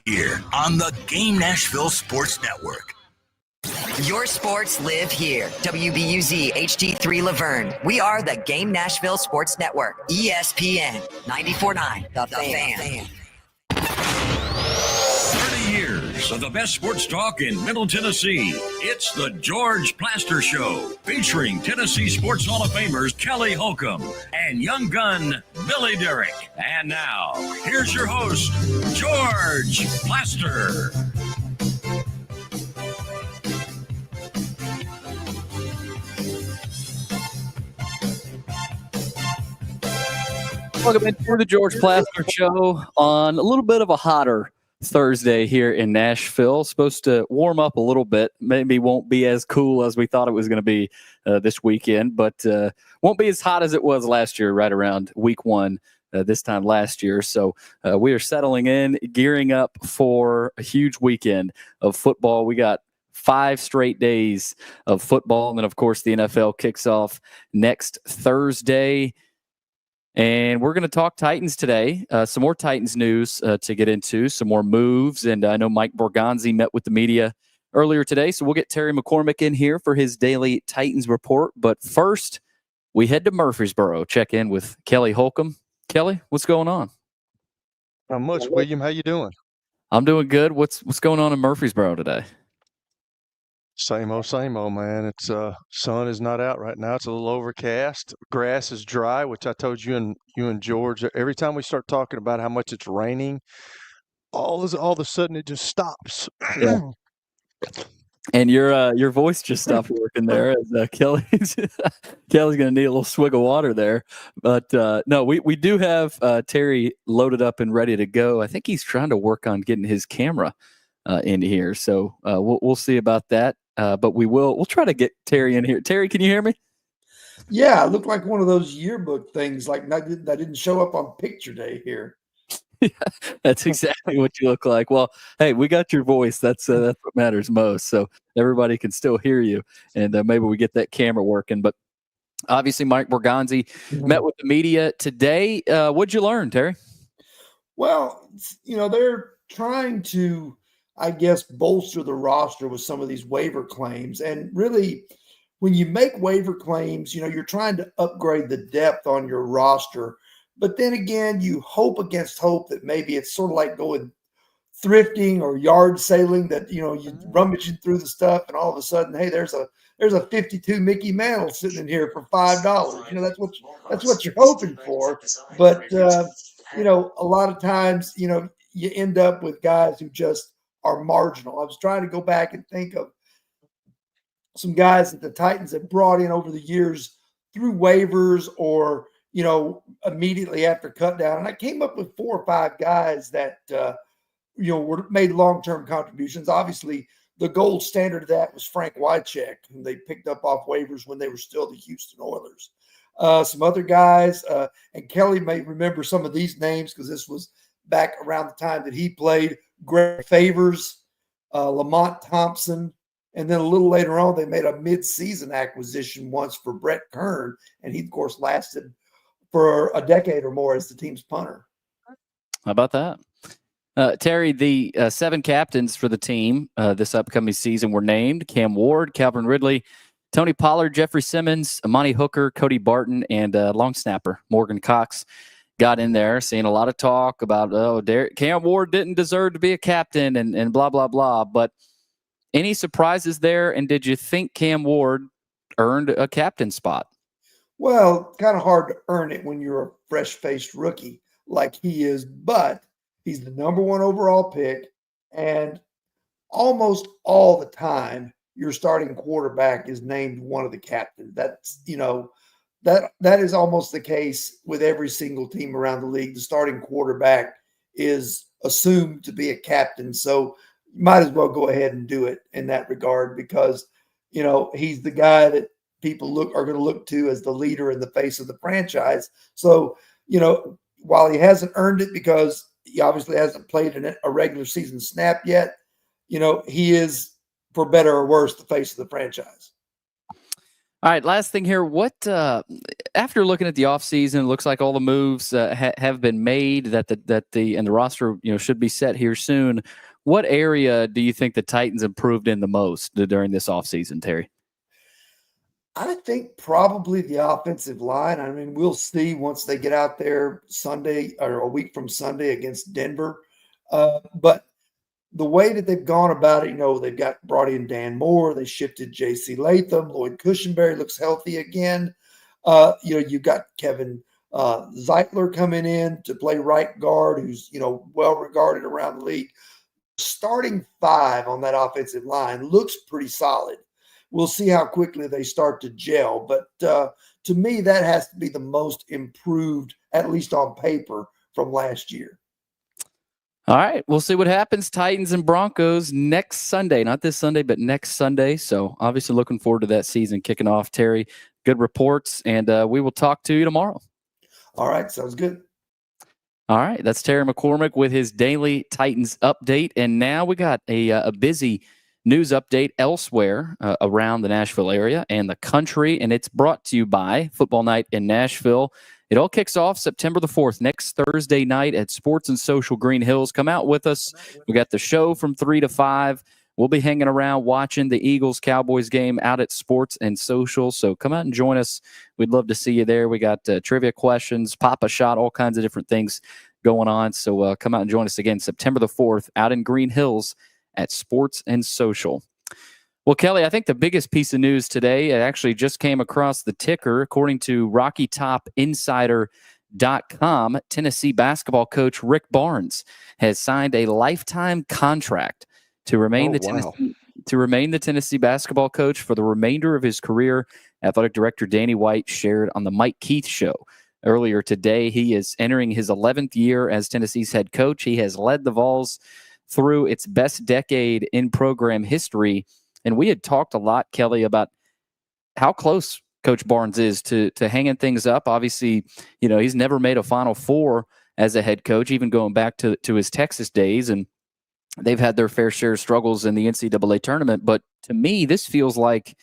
here on the Game Nashville Sports Network. Your sports live here. WBUZ HD3 Laverne. We are the Game Nashville Sports Network. ESPN 94.9. The Fan. 30 years of the best sports talk in Middle Tennessee. It's the George Plaster Show, featuring Tennessee Sports Hall of Famers Kelly Holcomb and young gun Billy Derrick. And now, here's your host, George Plaster. Welcome into the George Plaster Show on a little bit of a hotter Thursday here in Nashville. Supposed to warm up a little bit. Maybe won't be as cool as we thought it was going to be this weekend, but won't be as hot as it was last year, right around week one this time last year. So we are settling in, gearing up for a huge weekend of football. We got 5 straight days of football, and then, of course, the NFL kicks off next Thursday. And we're going to talk Titans today. Some more Titans news to get into, some more moves. And I know Mike Borgonzi met with the media earlier today, so we'll get Terry McCormick in here for his daily Titans report. But first, we head to Murfreesboro, check in with Kelly Holcomb. Kelly, what's going on? Not much, William. How you doing? I'm doing good. What's going on in Murfreesboro today? Same old, man. It's sun is not out right now. It's a little overcast. Grass is dry, which I told you and George. Every time we start talking about how much it's raining, all of a sudden it just stops. Yeah. And your voice just stopped working there. As Kelly's going to need a little swig of water there. But no, we do have Terry loaded up and ready to go. I think he's trying to work on getting his camera in here, so we'll see about that. But we'll try to get Terry in here. Terry, can you hear me? Yeah, it looked like one of those yearbook things, like that didn't show up on picture day here. Yeah, that's exactly what you look like. Well, hey, we got your voice. That's what matters most. So everybody can still hear you, and maybe we get that camera working. But obviously, Mike Borgonzi met with the media today. What'd you learn, Terry? Well, they're trying to, I guess, bolster the roster with some of these waiver claims. And really, when you make waiver claims, you're trying to upgrade the depth on your roster. But then again, you hope against hope that maybe it's sort of like going thrifting or yard sailing, that, you're rummaging through the stuff and all of a sudden, hey, there's a 52 Mickey Mantle sitting in here for $5. That's what you're hoping for. But, a lot of times, you end up with guys who just are marginal. I was trying to go back and think of some guys that the Titans have brought in over the years through waivers or, immediately after cut down. And I came up with 4 or 5 guys that, were made long-term contributions. Obviously, the gold standard of that was Frank Wycheck, whom they picked up off waivers when they were still the Houston Oilers. Some other guys, and Kelly may remember some of these names because this was back around the time that he played. Greg Favors, Lamont Thompson, and then a little later on, they made a mid-season acquisition once for Brett Kern, and he, of course, lasted for a decade or more as the team's punter. How about that? Terry, the 7 captains for the team this upcoming season were named: Cam Ward, Calvin Ridley, Tony Pollard, Jeffrey Simmons, Amani Hooker, Cody Barton, and long snapper Morgan Cox got in there. Seeing a lot of talk about, Cam Ward didn't deserve to be a captain and blah, blah, blah. But any surprises there? And did you think Cam Ward earned a captain spot? Well, kind of hard to earn it when you're a fresh-faced rookie like he is, but he's the number 1 overall pick, and almost all the time your starting quarterback is named one of the captains. That's, that is almost the case with every single team around the league. The starting quarterback is assumed to be a captain, so you might as well go ahead and do it in that regard because, he's the guy that people are going to look to as the leader in the face of the franchise. So, while he hasn't earned it because he obviously hasn't played a regular season snap yet, he is, for better or worse, the face of the franchise. All right, last thing here. What after looking at the offseason, it looks like all the moves have been made, that the roster should be set here soon. What area do you think the Titans improved in the most during this offseason, Terry? I think probably the offensive line. I mean, we'll see once they get out there Sunday or a week from Sunday against Denver. But the way that they've gone about it, they've brought in Dan Moore, they shifted J.C. Latham, Lloyd Cushenberry looks healthy again. You've got Kevin Zeitler coming in to play right guard, who's well regarded around the league. Starting five on that offensive line looks pretty solid. We'll see how quickly they start to gel. But to me, that has to be the most improved, at least on paper, from last year. All right, we'll see what happens. Titans and Broncos next Sunday. Not this Sunday, but next Sunday. So obviously looking forward to that season kicking off. Terry, good reports, and we will talk to you tomorrow. All right, sounds good. All right, that's Terry McCormick with his daily Titans update. And now we got a busy news update elsewhere around the Nashville area and the country, and it's brought to you by Football Night in Nashville. It all kicks off September the 4th, next Thursday night at Sports and Social Green Hills. Come out with us. We got the show from 3 to 5. We'll be hanging around watching the Eagles-Cowboys game out at Sports and Social. So come out and join us. We'd love to see you there. We got trivia questions, Papa Shot, all kinds of different things going on. So come out and join us again September the 4th out in Green Hills at Sports and Social. Well, Kelly, I think the biggest piece of news today, it actually just came across the ticker. According to RockyTopInsider.com, Tennessee basketball coach Rick Barnes has signed a lifetime contract to remain the Tennessee basketball coach for the remainder of his career. Athletic director Danny White shared on the Mike Keith Show earlier today. He is entering his 11th year as Tennessee's head coach. He has led the Vols through its best decade in program history. And we had talked a lot, Kelly, about how close Coach Barnes is to hanging things up. Obviously, he's never made a Final Four as a head coach, even going back to his Texas days. And they've had their fair share of struggles in the NCAA tournament. But to me, this feels like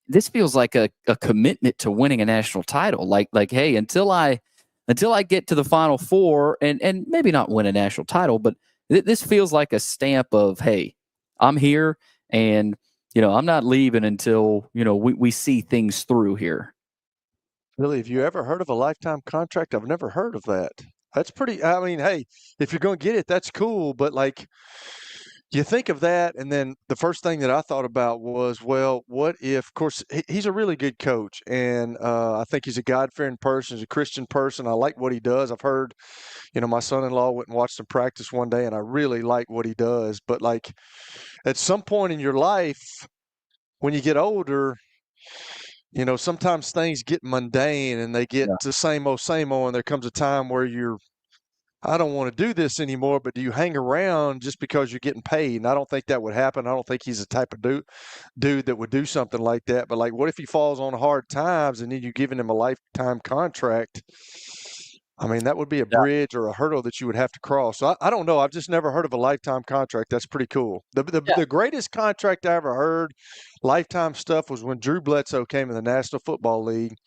a commitment to winning a national title. Like, hey, until I get to the Final Four and maybe not win a national title, but this feels like a stamp of, hey, I'm here. And, I'm not leaving until, we see things through here. Really, have you ever heard of a lifetime contract? I've never heard of that. That's pretty, I mean, hey, if you're going to get it, that's cool. But you think of that, and then the first thing that I thought about was, well, what if, of course, he's a really good coach, and I think he's a God-fearing person, he's a Christian person. I like what he does. I've heard, my son-in-law went and watched him practice one day, and I really like what he does. But, at some point in your life, when you get older, sometimes things get mundane, and they get to same old, and there comes a time where I don't want to do this anymore, but do you hang around just because you're getting paid? And I don't think that would happen. I don't think he's the type of dude that would do something like that. But what if he falls on hard times and then you're giving him a lifetime contract? I mean, that would be a bridge or a hurdle that you would have to cross. So I don't know. I've just never heard of a lifetime contract. That's pretty cool. The greatest contract I ever heard, lifetime stuff, was when Drew Bledsoe came in the National Football League.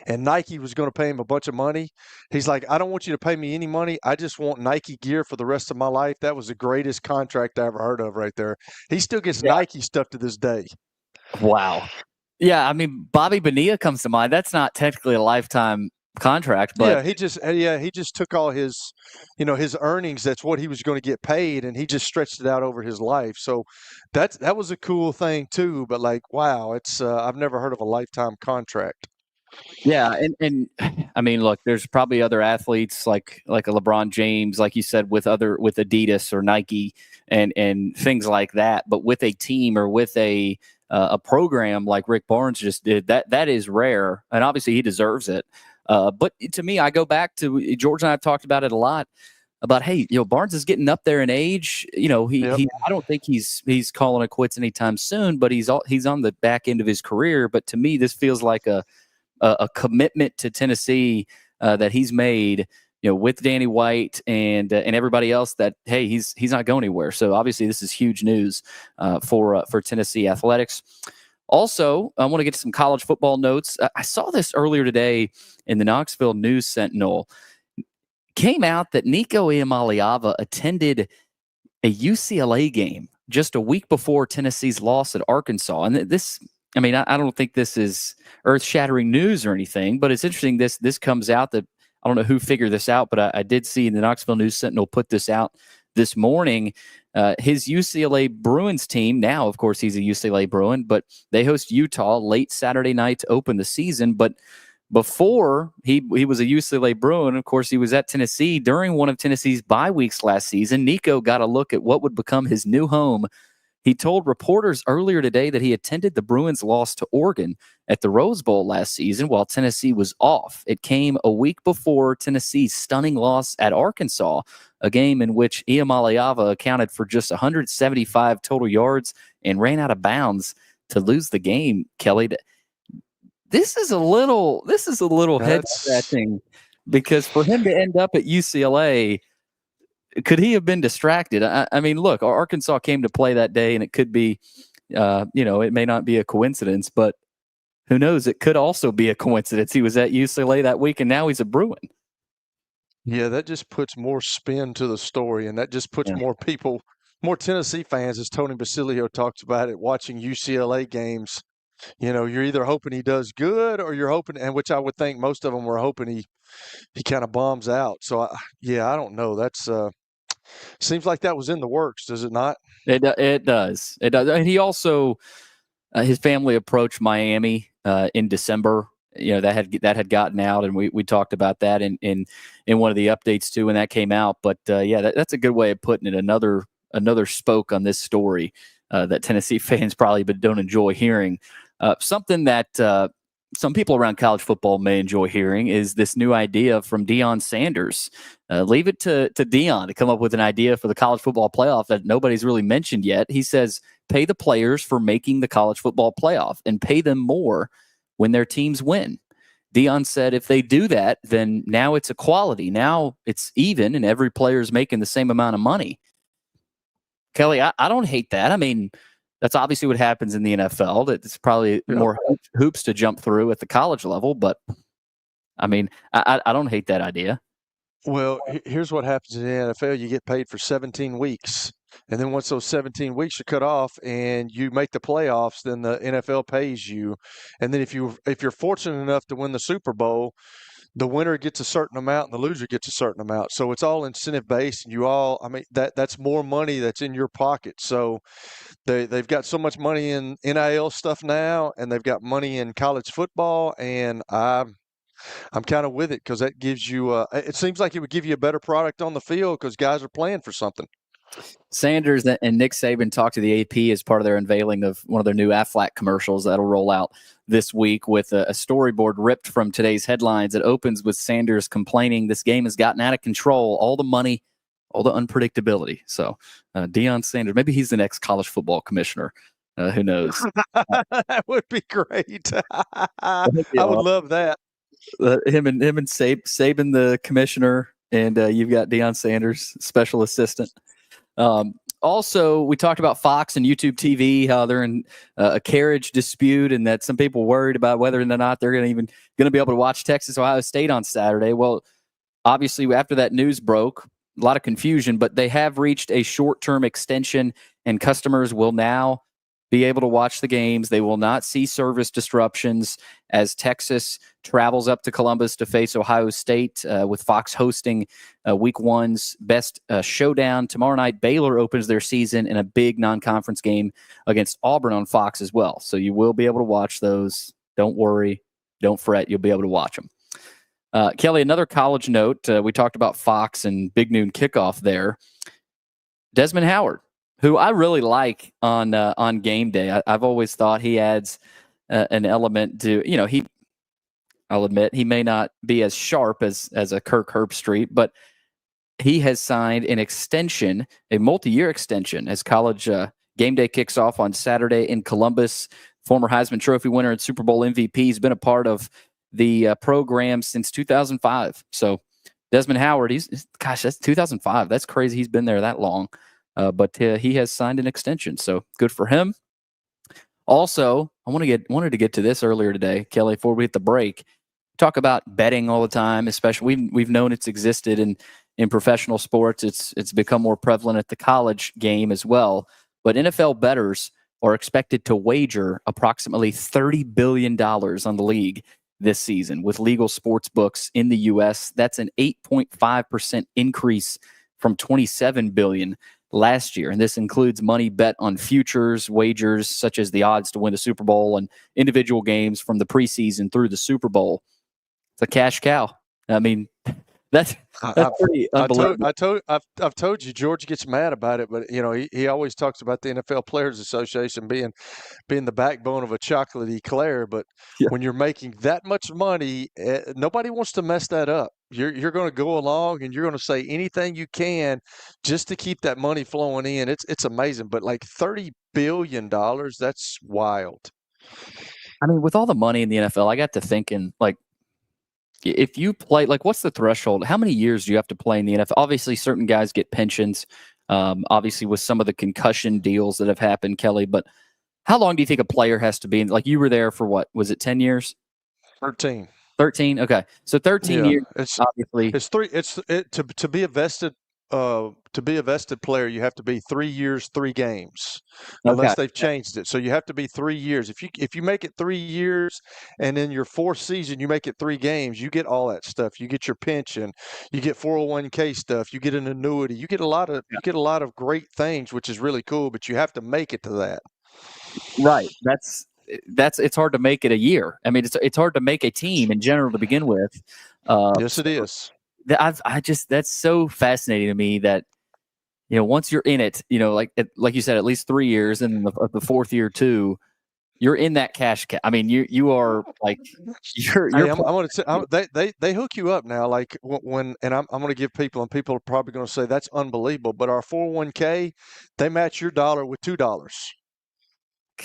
And Nike was going to pay him a bunch of money. He's like, I don't want you to pay me any money. I just want Nike gear for the rest of my life. That was the greatest contract I ever heard of right there. He still gets Nike stuff to this day. Wow. Yeah, I mean, Bobby Bonilla comes to mind. That's not technically a lifetime contract, but he just took all his, his earnings. That's what he was going to get paid, and he just stretched it out over his life. So that was a cool thing too. But wow, it's I've never heard of a lifetime contract. Yeah, and I mean, look, there's probably other athletes like a LeBron James, like you said, with Adidas or Nike and things like that. But with a team or with a program like Rick Barnes just did, that is rare, and obviously he deserves it. But to me, I go back to George and I have talked about it a lot about, hey, Barnes is getting up there in age. He I don't think he's calling it quits anytime soon, but he's on the back end of his career. But to me, this feels like a commitment to Tennessee that he's made, with Danny White and everybody else, that, hey, he's not going anywhere. So obviously this is huge news for Tennessee athletics. Also, I want to get to some college football notes. I saw this earlier today in the Knoxville News Sentinel. Came out that Nico Iamaleava attended a UCLA game just a week before Tennessee's loss at Arkansas. And this, I mean, I don't think this is earth-shattering news or anything, but it's interesting this comes out that I don't know who figured this out, but I did see the Knoxville News Sentinel put this out this morning. His UCLA Bruins team, now, of course, he's a UCLA Bruin, but they host Utah late Saturday night to open the season. But before he was a UCLA Bruin, of course, he was at Tennessee during one of Tennessee's bye weeks last season. Nico got a look at what would become his new home. He told reporters earlier today that he attended the Bruins' loss to Oregon at the Rose Bowl last season while Tennessee was off. It came a week before Tennessee's stunning loss at Arkansas, a game in which Iamaleava accounted for just 175 total yards and ran out of bounds to lose the game. Kelly, this is a little head scratching, because for him to end up at UCLA, could he have been distracted? I mean, look, Arkansas came to play that day, and it could be, it may not be a coincidence, but who knows? It could also be a coincidence. He was at UCLA that week, and now he's a Bruin. Yeah, that just puts more spin to the story, and that just puts more people, more Tennessee fans, as Tony Basilio talks about it, watching UCLA games. You're either hoping he does good, or you're hoping, and which I would think most of them were hoping he kind of bombs out. So, I don't know. That's seems like that was in the works, does it not? It does. It does. And he also, his family approached Miami in December. That had gotten out, and we talked about that in one of the updates too when that came out. But that's a good way of putting it. Another spoke on this story that Tennessee fans probably but don't enjoy hearing. Something that some people around college football may enjoy hearing is this new idea from Deion Sanders. Leave it to Deion to come up with an idea for the college football playoff that nobody's really mentioned yet. He says, pay the players for making the college football playoff and pay them more when their teams win. Deion said if they do that, then now it's equality. Now it's even, and every player is making the same amount of money. Kelly, I don't hate that. I mean, that's obviously what happens in the NFL. It's probably more hoops to jump through at the college level, but I mean, I don't hate that idea. Well, here's what happens in the NFL. You get paid for 17 weeks. And then once those 17 weeks are cut off and you make the playoffs, then the NFL pays you. And then if you're fortunate enough to win the Super Bowl, the winner gets a certain amount and the loser gets a certain amount. So it's all incentive based, and that's more money that's in your pocket. So they've got so much money in NIL stuff now, and they've got money in college football, and I'm kind of with it because that gives you it seems like it would give you a better product on the field because guys are playing for something. Sanders and Nick Saban talked to the AP as part of their unveiling of one of their new Aflac commercials that'll roll out this week with a storyboard ripped from today's headlines. It opens with Sanders complaining this game has gotten out of control, all the money, all the unpredictability. So Deion Sanders, maybe he's the next college football commissioner. Who knows? That would be great. I would love that. Him and Saban, the commissioner, and you've got Deion Sanders, special assistant. Also, we talked about Fox and YouTube TV, how they're in a carriage dispute, and that some people worried about whether or not they're going to be able to watch Texas Ohio State on Saturday. Well, obviously, after that news broke, a lot of confusion, but they have reached a short-term extension, and customers will now be able to watch the games. They will not see service disruptions as Texas travels up to Columbus to face Ohio State, with Fox hosting Week 1's best showdown. Tomorrow night, Baylor opens their season in a big non-conference game against Auburn on Fox as well. So you will be able to watch those. Don't worry. Don't fret. You'll be able to watch them. Kelly, another college note. We talked about Fox and Big Noon Kickoff there. Desmond Howard, who I really like on game day. I've always thought he adds an element to, I'll admit he may not be as sharp as a Kirk Herbstreit, but he has signed an extension, a multi-year extension, as college game day kicks off on Saturday in Columbus. Former Heisman Trophy winner and Super Bowl MVP. He's been a part of the program since 2005. So Desmond Howard, that's 2005. That's crazy. He's been there that long. But he has signed an extension, so good for him. Also, wanted to get to this earlier today, Kelly, before we hit the break. Talk about betting all the time, especially we've known it's existed in professional sports. It's become more prevalent at the college game as well. But NFL bettors are expected to wager approximately $30 billion on the league this season with legal sports books in the U.S. That's an 8.5% increase from $27 billion last year. And this includes money bet on futures, wagers such as the odds to win the Super Bowl and individual games from the preseason through the Super Bowl. It's a cash cow. I mean, that's pretty unbelievable. I've told you, George gets mad about it, but he always talks about the NFL Players Association being the backbone of a chocolate eclair. But when you're making that much money, nobody wants to mess that up. You're going to go along and you're going to say anything you can just to keep that money flowing in. It's amazing, but like $30 billion, that's wild. I mean, with all the money in the NFL, I got to thinking, like, if you play, like, what's the threshold? How many years do you have to play in the NFL? Obviously, certain guys get pensions, obviously with some of the concussion deals that have happened, Kelly, but how long do you think a player has to be in? Like, you were there for what? Was it 10 years? 13. 13? Okay. So 13 years, obviously. It's three. To be a vested player, you have to be 3 years, 3 games, unless they've changed it. So you have to be 3 years. If you make it 3 years, and in your 4th season you make it 3 games, you get all that stuff. You get your pension, you get 401k stuff, you get an annuity, you get a lot of great things, which is really cool. But you have to make it to that. Right. It's hard to make it a year. I mean, it's hard to make a team in general to begin with. Yes, it is. That's so fascinating to me that, once you're in it, like you said, at least 3 years, and the 4th year too, you're in that cash cap. I mean, you are like, you're. Hey, I'm going to say they hook you up now. Like when, and I'm going to give people, and people are probably going to say that's unbelievable, but our 401k, they match your dollar with $2.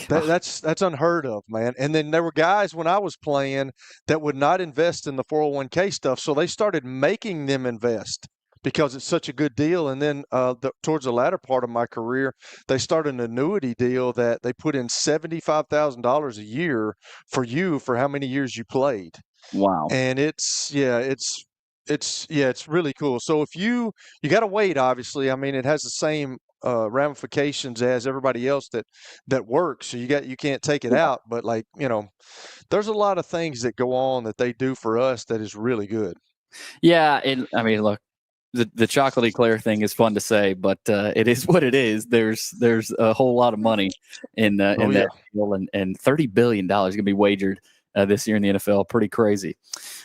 That's unheard of, man. And then there were guys when I was playing that would not invest in the 401k stuff, so they started making them invest because it's such a good deal. And then towards the latter part of my career, they started an annuity deal that they put in $75,000 a year for how many years you played. Wow. And it's really cool. So if you got to wait, obviously. I mean, it has the same ramifications as everybody else that works. So you can't take it out. But there's a lot of things that go on that they do for us that is really good. Yeah, and I mean, look, the chocolate eclair thing is fun to say, but it is what it is. There's a whole lot of money in that deal, and $30 billion is going to be wagered this year in the NFL. Pretty crazy.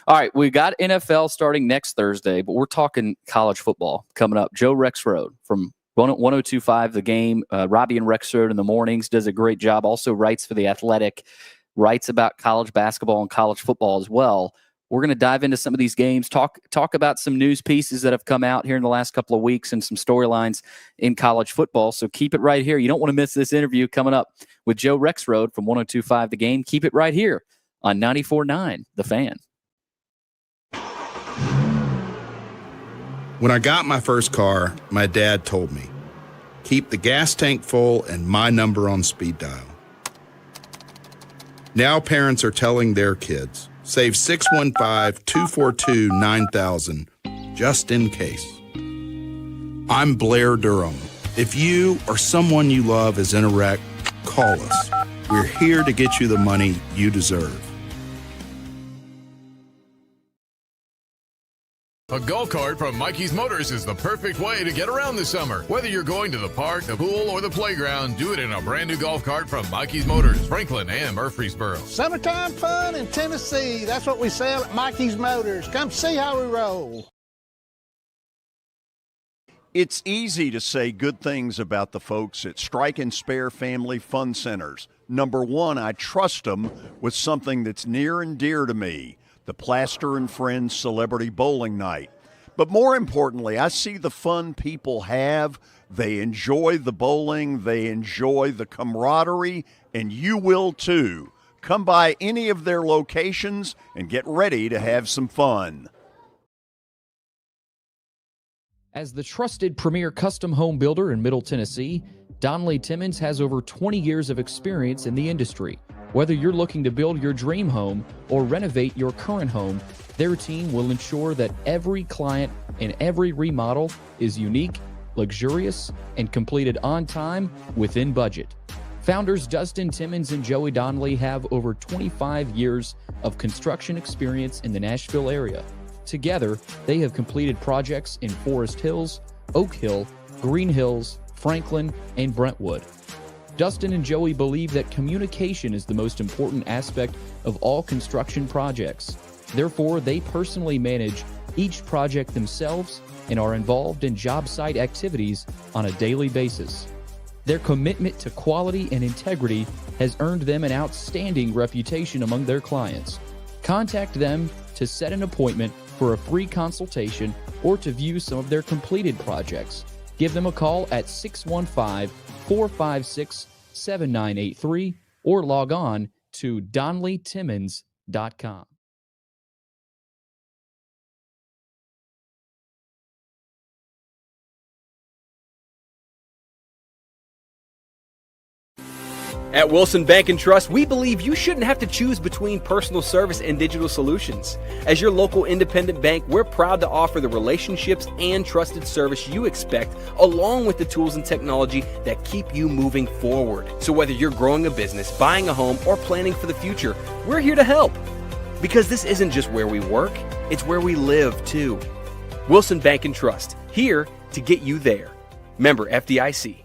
All right, we got NFL starting next Thursday, but we're talking college football coming up. Joe Rexrode from 102.5 The Game, Robbie and Rexrode in the mornings, does a great job. Also writes for The Athletic, writes about college basketball and college football as well. We're going to dive into some of these games, talk about some news pieces that have come out here in the last couple of weeks and some storylines in college football. So keep it right here. You don't want to miss this interview coming up with Joe Rexrode from 102.5 The Game. Keep it right here on 94.9 The Fan. When I got my first car, my dad told me, keep the gas tank full and my number on speed dial. Now parents are telling their kids, save 615-242-9000 just in case. I'm Blair Durham. If you or someone you love is in a wreck, call us. We're here to get you the money you deserve. A golf cart from Mikey's Motors is the perfect way to get around this summer. Whether you're going to the park, the pool, or the playground, do it in a brand new golf cart from Mikey's Motors, Franklin and Murfreesboro. Summertime fun in Tennessee. That's what we sell at Mikey's Motors. Come see how we roll. It's easy to say good things about the folks at Strike and Spare Family Fun Centers. Number one, I trust them with something that's near and dear to me. The Plaster and Friends Celebrity Bowling Night. But more importantly, I see the fun people have. They enjoy the bowling, they enjoy the camaraderie, and you will too. Come by any of their locations and get ready to have some fun. As the trusted premier custom home builder in Middle Tennessee, Donnelly Timmons has over 20 years of experience in the industry. Whether you're looking to build your dream home or renovate your current home, their team will ensure that every client and every remodel is unique, luxurious, and completed on time within budget. Founders Dustin Timmons and Joey Donnelly have over 25 years of construction experience in the Nashville area. Together, they have completed projects in Forest Hills, Oak Hill, Green Hills, Franklin, and Brentwood. Dustin and Joey believe that communication is the most important aspect of all construction projects. Therefore, they personally manage each project themselves and are involved in job site activities on a daily basis. Their commitment to quality and integrity has earned them an outstanding reputation among their clients. Contact them to set an appointment for a free consultation or to view some of their completed projects. Give them a call at 615-456-7983 or log on to DonnellyTimmons.com. At Wilson Bank & Trust, we believe you shouldn't have to choose between personal service and digital solutions. As your local independent bank, we're proud to offer the relationships and trusted service you expect, along with the tools and technology that keep you moving forward. So whether you're growing a business, buying a home, or planning for the future, we're here to help. Because this isn't just where we work, it's where we live too. Wilson Bank & Trust, here to get you there. Member FDIC.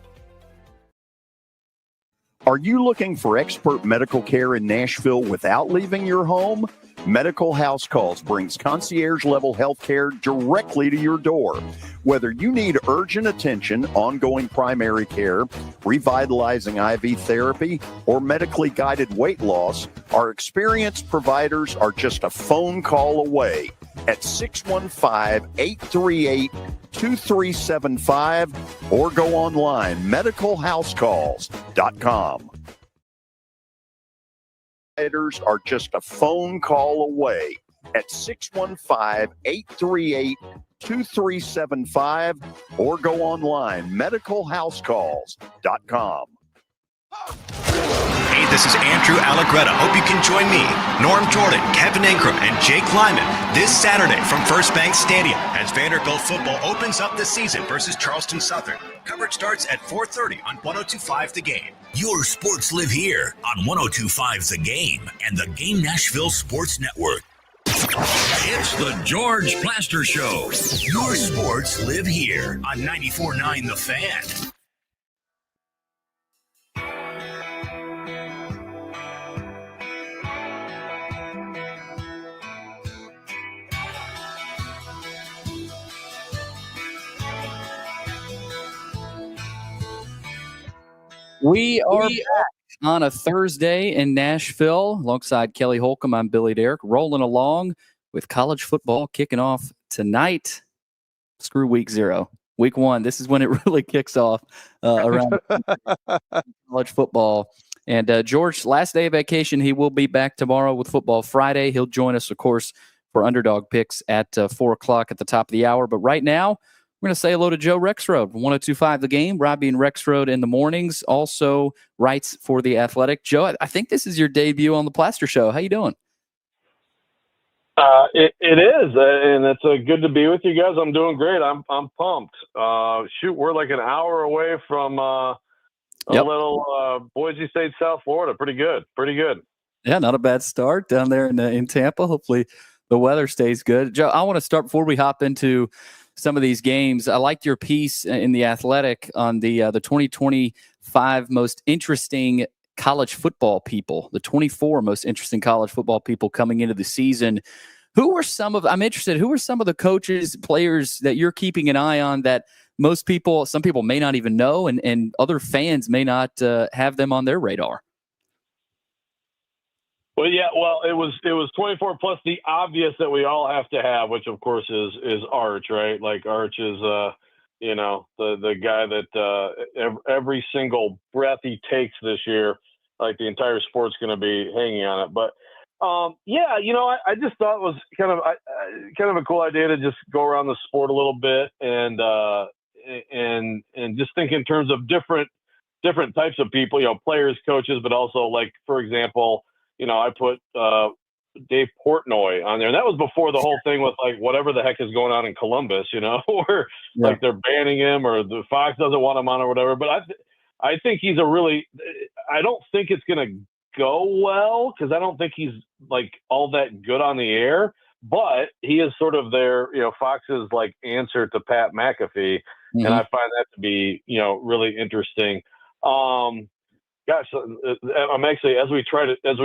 Are you looking for expert medical care in Nashville without leaving your home? Medical House Calls brings concierge-level health care directly to your door. Whether you need urgent attention, ongoing primary care, revitalizing IV therapy, or medically guided weight loss, our experienced providers are just a phone call away at 615-838-2375 or go online, medicalhousecalls.com. Providers are just a phone call away at 615-838-2375 or go online, medicalhousecalls.com. Hey, this is Andrew Allegretta. Hope you can join me, Norm Jordan, Kevin Ingram, and Jake Lyman this Saturday from First Bank Stadium as Vanderbilt football opens up the season versus Charleston Southern. Coverage starts at 4:30 on 102.5 The Game. Your sports live here on 102.5 The Game and the Game Nashville Sports Network. It's the George Plaster Show. Your sports live here on 94.9 The Fan. We are back on a Thursday in Nashville alongside Kelly Holcomb. I'm Billy Derrick, rolling along with college football kicking off tonight. Screw week 0. Week 1, this is when it really kicks off around college football. And George, last day of vacation, he will be back tomorrow with Football Friday. He'll join us, of course, for Underdog Picks at 4 o'clock at the top of the hour. But right now, we're going to say hello to Joe Rexrode, 102.5 The Game. Robbie and Rexrode in the mornings, also writes for The Athletic. Joe, I think this is your debut on the Plaster Show. How you doing? It is, and it's good to be with you guys. I'm doing great. I'm pumped. We're like an hour away from little Boise State, South Florida. Pretty good. Yeah, not a bad start down there in Tampa. Hopefully the weather stays good. Joe, I want to start before we hop into some of these games. I liked your piece in The Athletic on the 2025 most interesting college football people, the 24 most interesting college football people coming into the season. I'm interested, who are some of the coaches, players that you're keeping an eye on that some people may not even know and other fans may not have them on their radar? Well, yeah, it was 24 plus the obvious that we all have to have, which of course is Arch, right? Like Arch is, the guy that every single breath he takes this year, like the entire sport's going to be hanging on it. But I just thought it was kind of a cool idea to just go around the sport a little bit and just think in terms of different different types of people, players, coaches, but also, like, for example, I put Dave Portnoy on there. And that was before the whole thing with, like, whatever the heck is going on in Columbus, or like they're banning him or the Fox doesn't want him on or whatever. But I think he's I don't think it's going to go well because I don't think he's, like, all that good on the air. But he is sort of their, Fox's, like, answer to Pat McAfee. And I find that to be, really interesting. Gosh, I'm actually, as we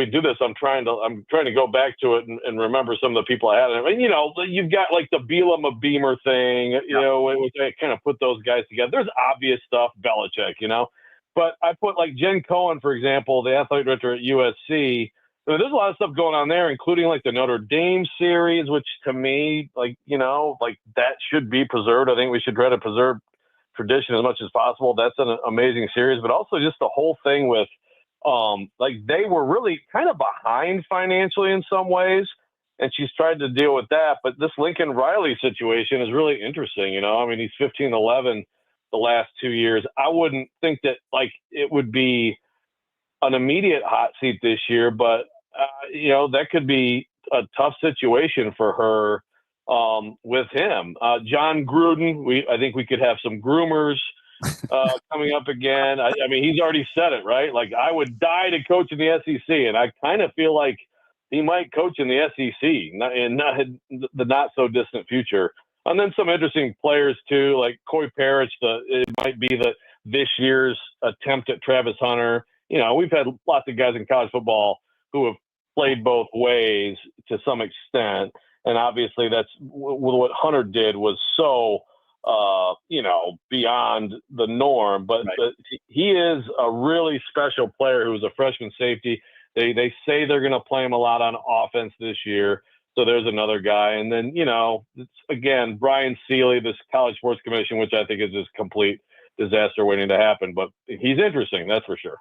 do this, I'm trying to go back to it and remember some of the people I had. I mean, you've got, like, the Bielema Beamer thing, which I kind of put those guys together. There's obvious stuff, Belichick, but I put, like, Jen Cohen, for example, the athletic director at USC. There's a lot of stuff going on there, including, like, the Notre Dame series, which to me, like, like, that should be preserved. I think we should try to preserve tradition as much as possible. That's an amazing series, but also just the whole thing with, like, they were really kind of behind financially in some ways, and she's tried to deal with that. But this Lincoln Riley situation is really interesting. I mean, he's 15-11 the last 2 years. I wouldn't think that, like, it would be an immediate hot seat this year, but that could be a tough situation for her with him. John Gruden, I think we could have some groomers coming up again. I mean, he's already said it, right? Like, I would die to coach in the SEC, and I kind of feel like he might coach in the SEC in the not so distant future. And then some interesting players too, like Coy Parrish. It might be this year's attempt at Travis Hunter. We've had lots of guys in college football who have played both ways to some extent. And obviously that's what Hunter did was so, beyond the norm. But he is a really special player who was a freshman safety. They say they're going to play him a lot on offense this year. So there's another guy. And then, it's, again, Brian Seeley, this College Sports Commission, which I think is just complete disaster waiting to happen. But he's interesting, that's for sure.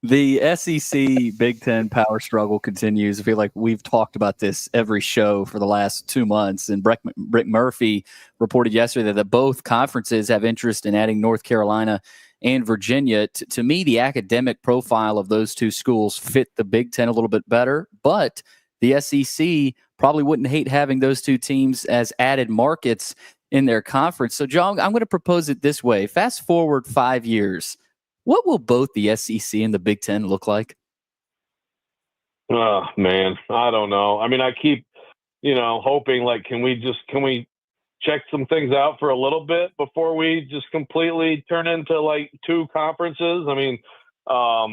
The SEC Big Ten power struggle continues. I feel like we've talked about this every show for the last 2 months. And Brick Murphy reported yesterday that both conferences have interest in adding North Carolina and Virginia. To me, the academic profile of those two schools fit the Big Ten a little bit better. But the SEC probably wouldn't hate having those two teams as added markets in their conference. So, John, I'm going to propose it this way. Fast forward 5 years. What will both the SEC and the Big Ten look like? Oh, man, I don't know. I mean, I keep, hoping, like, can we check some things out for a little bit before we just completely turn into, like, two conferences? I mean, I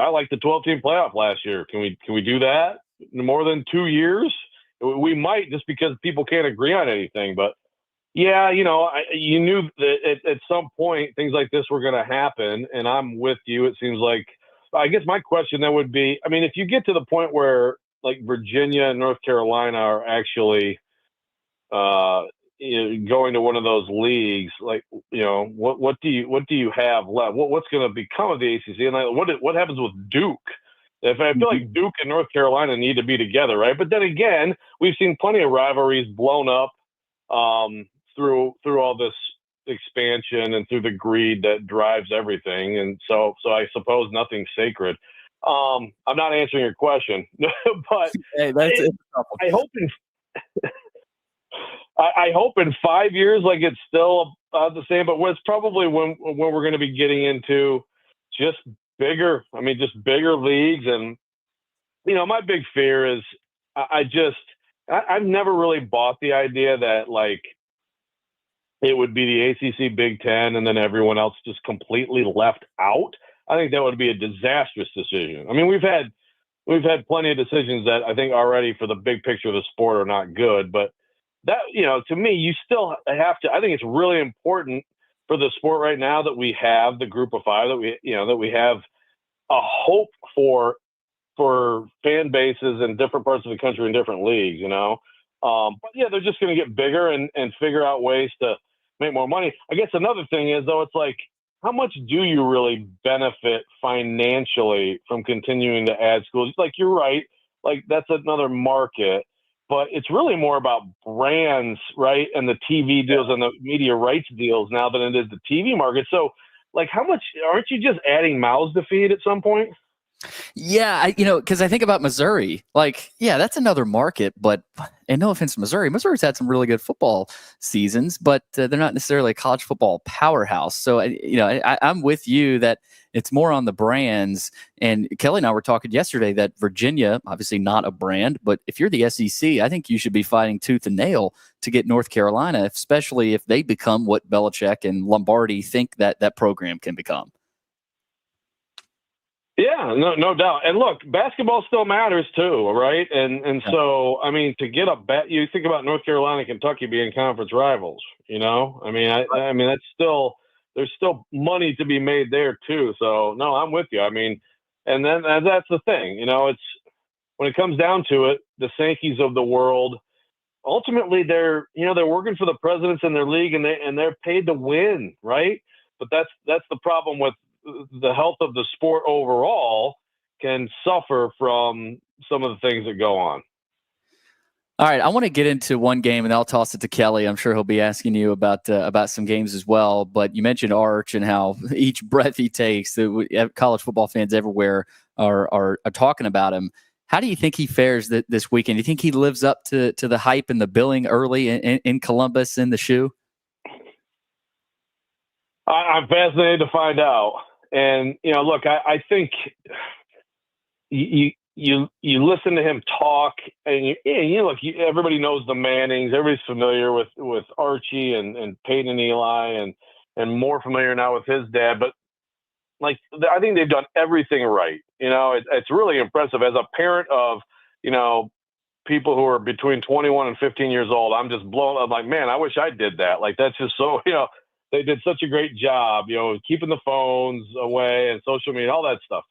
like the 12-team playoff last year. Can we do that in more than 2 years? We might, just because people can't agree on anything, but yeah, you knew that at some point things like this were going to happen, and I'm with you. It seems like, I guess my question then would be, I mean, if you get to the point where, like, Virginia and North Carolina are actually going to one of those leagues, like, what do you have left? What's going to become of the ACC? And what happens with Duke? If I feel like Duke and North Carolina need to be together, right? But then again, we've seen plenty of rivalries blown up through all this expansion and through the greed that drives everything. And so I suppose nothing's sacred. I'm not answering your question, but hey, I hope in 5 years, like, it's still the same, but it's probably when we're going to be getting into just bigger leagues. And, my big fear is I've never really bought the idea that, like, it would be the ACC Big Ten and then everyone else just completely left out. I think that would be a disastrous decision. I mean, we've had plenty of decisions that I think already for the big picture of the sport are not good, but that, to me, you still have to, I think it's really important for the sport right now that we have the group of five, that we have a hope for fan bases in different parts of the country in different leagues, but yeah, they're just going to get bigger and figure out ways to make more money. I guess another thing is, though, it's like, how much do you really benefit financially from continuing to add schools? Like, you're right. Like, that's another market, but it's really more about brands, right? And the TV deals and the media rights deals now than it is the TV market. So like how much aren't you just adding mouths to feed at some point? Yeah, because I think about Missouri, like, yeah, that's another market, but, and no offense to Missouri, Missouri's had some really good football seasons, but they're not necessarily a college football powerhouse. So, I'm with you that it's more on the brands. And Kelly and I were talking yesterday that Virginia, obviously not a brand, but if you're the SEC, I think you should be fighting tooth and nail to get North Carolina, especially if they become what Belichick and Lombardi think that program can become. Yeah, no doubt. And look, basketball still matters too, right? And so, I mean, to get a bet, you think about North Carolina and Kentucky being conference rivals, I mean, I mean, that's still, there's still money to be made there too. So no, I'm with you. I mean, and then that's the thing, it's when it comes down to it, the Sankeys of the world, ultimately they're working for the presidents in their league and they're paid to win, right? But that's the problem with the health of the sport overall can suffer from some of the things that go on. All right, I want to get into one game, and I'll toss it to Kelly. I'm sure he'll be asking you about some games as well. But you mentioned Arch and how each breath he takes, college football fans everywhere are talking about him. How do you think he fares this weekend? Do you think he lives up to the hype and the billing early in Columbus in the shoe? I'm fascinated to find out. And, look, I think you listen to him talk, and look, everybody knows the Mannings. Everybody's familiar with Archie and Peyton and Eli and more familiar now with his dad. But, like, I think they've done everything right. It's really impressive. As a parent of, people who are between 21 and 15 years old, I'm just blown. I'm like, man, I wish I did that. Like, that's just so, they did such a great job, keeping the phones away and social media, all that stuff.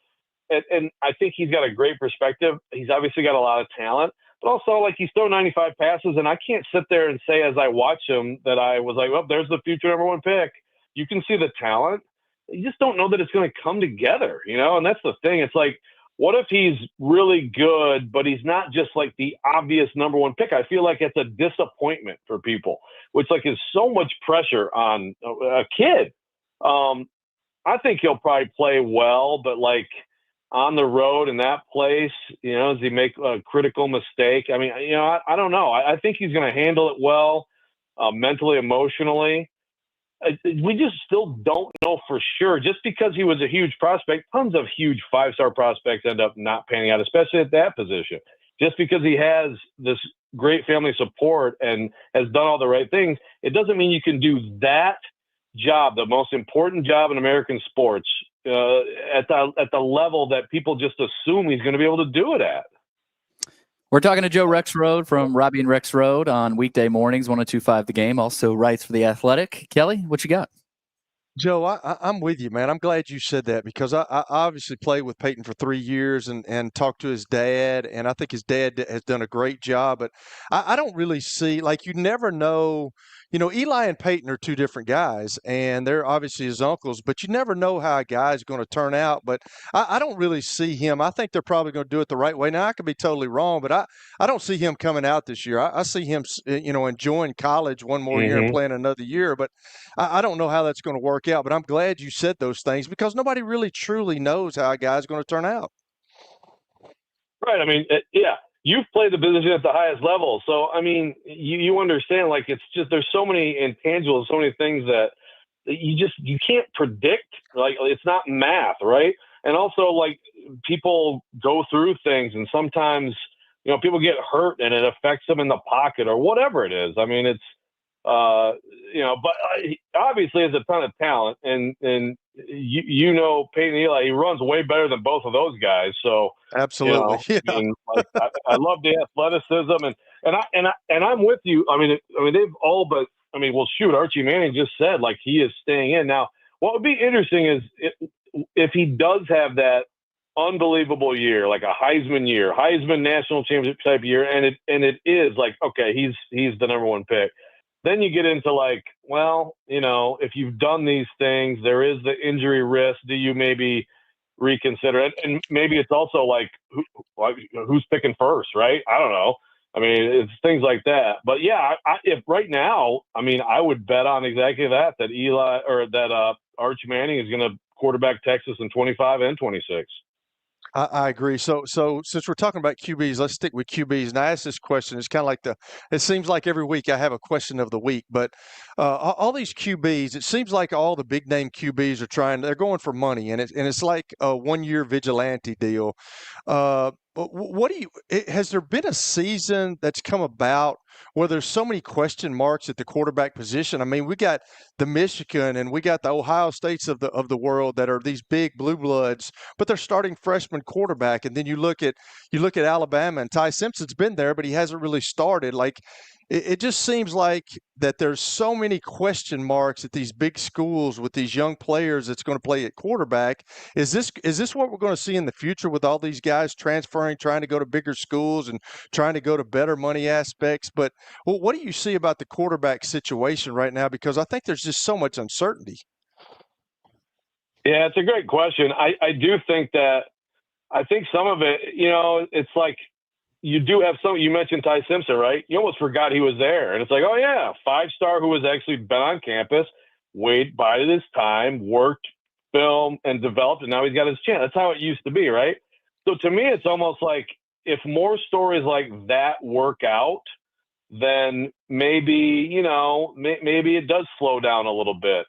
And I think he's got a great perspective. He's obviously got a lot of talent, but also, like, he's thrown 95 passes, and I can't sit there and say as I watch him that I was like, well, there's the future number one pick. You can see the talent. You just don't know that it's going to come together, and that's the thing. It's like, what if he's really good, but he's not just like the obvious number one pick? I feel like it's a disappointment for people, which like is so much pressure on a kid. I think he'll probably play well, but like on the road in that place, does he make a critical mistake? I mean, I don't know. I think he's going to handle it well, mentally, emotionally. We just still don't know for sure. Just because he was a huge prospect, tons of huge 5-star prospects end up not panning out, especially at that position. Just because he has this great family support and has done all the right things, it doesn't mean you can do that job, the most important job in American sports, at the level that people just assume he's going to be able to do it at. We're talking to Joe Rexrode from Robbie and Rexrode on weekday mornings, 102.5 The Game. Also writes for The Athletic. Kelly, what you got? Joe, I'm with you, man. I'm glad you said that because I obviously played with Peyton for 3 years and talked to his dad, and I think his dad has done a great job. But I don't really see, like, you never know. Eli and Peyton are two different guys, and they're obviously his uncles, but you never know how a guy's going to turn out. But I don't really see him. I think they're probably going to do it the right way. Now, I could be totally wrong, but I don't see him coming out this year. I see him, enjoying college one more year and playing another year. But I don't know how that's going to work out. But I'm glad you said those things because nobody really truly knows how a guy's going to turn out. Right. I mean, yeah. You've played the position at the highest level. So, I mean, you understand, like, it's just, there's so many intangibles, so many things that you can't predict. Like, it's not math, right? And also, like, people go through things and sometimes, people get hurt and it affects them in the pocket or whatever it is. I mean, it's, but obviously has a ton of talent and Peyton Eli, he runs way better than both of those guys. So absolutely, I love the athleticism and I'm with you. I mean, they've all, but well, shoot, Archie Manning just said like he is staying in. Now, what would be interesting is if he does have that unbelievable year, like a Heisman national championship type year, and it is like, okay, he's the number one pick. Then you get into like, well, if you've done these things, there is the injury risk. Do you maybe reconsider it? And maybe it's also like, who's picking first, right? I don't know. I mean, it's things like that. But yeah, if right now, I mean, I would bet on exactly that Arch Manning is going to quarterback Texas in 25 and 26. I agree. So since we're talking about QBs, let's stick with QBs. And I ask this question. It's kind of like it seems like every week I have a question of the week, but all these QBs, it seems like all the big name QBs they're going for money, and it's like a 1-year vigilante deal. But has there been a season that's come about where there's so many question marks at the quarterback position? I mean, we got the Michigan and we got the Ohio States of the world that are these big blue bloods, but they're starting freshman quarterback. And then you look at Alabama, and Ty Simpson's been there, but he hasn't really started. Like, it just seems like that there's so many question marks at these big schools with these young players that's going to play at quarterback. Is this what we're going to see in the future with all these guys transferring, trying to go to bigger schools and trying to go to better money aspects? But what do you see about the quarterback situation right now? Because I think there's just so much uncertainty. Yeah, it's a great question. I do think that some of it, it's like, you do have some. You mentioned Ty Simpson, right? You almost forgot he was there, and it's like, oh yeah, 5-star who has actually been on campus, bided his time, worked, filmed, and developed, and now he's got his chance. That's how it used to be, right? So to me, it's almost like if more stories like that work out, then maybe maybe it does slow down a little bit.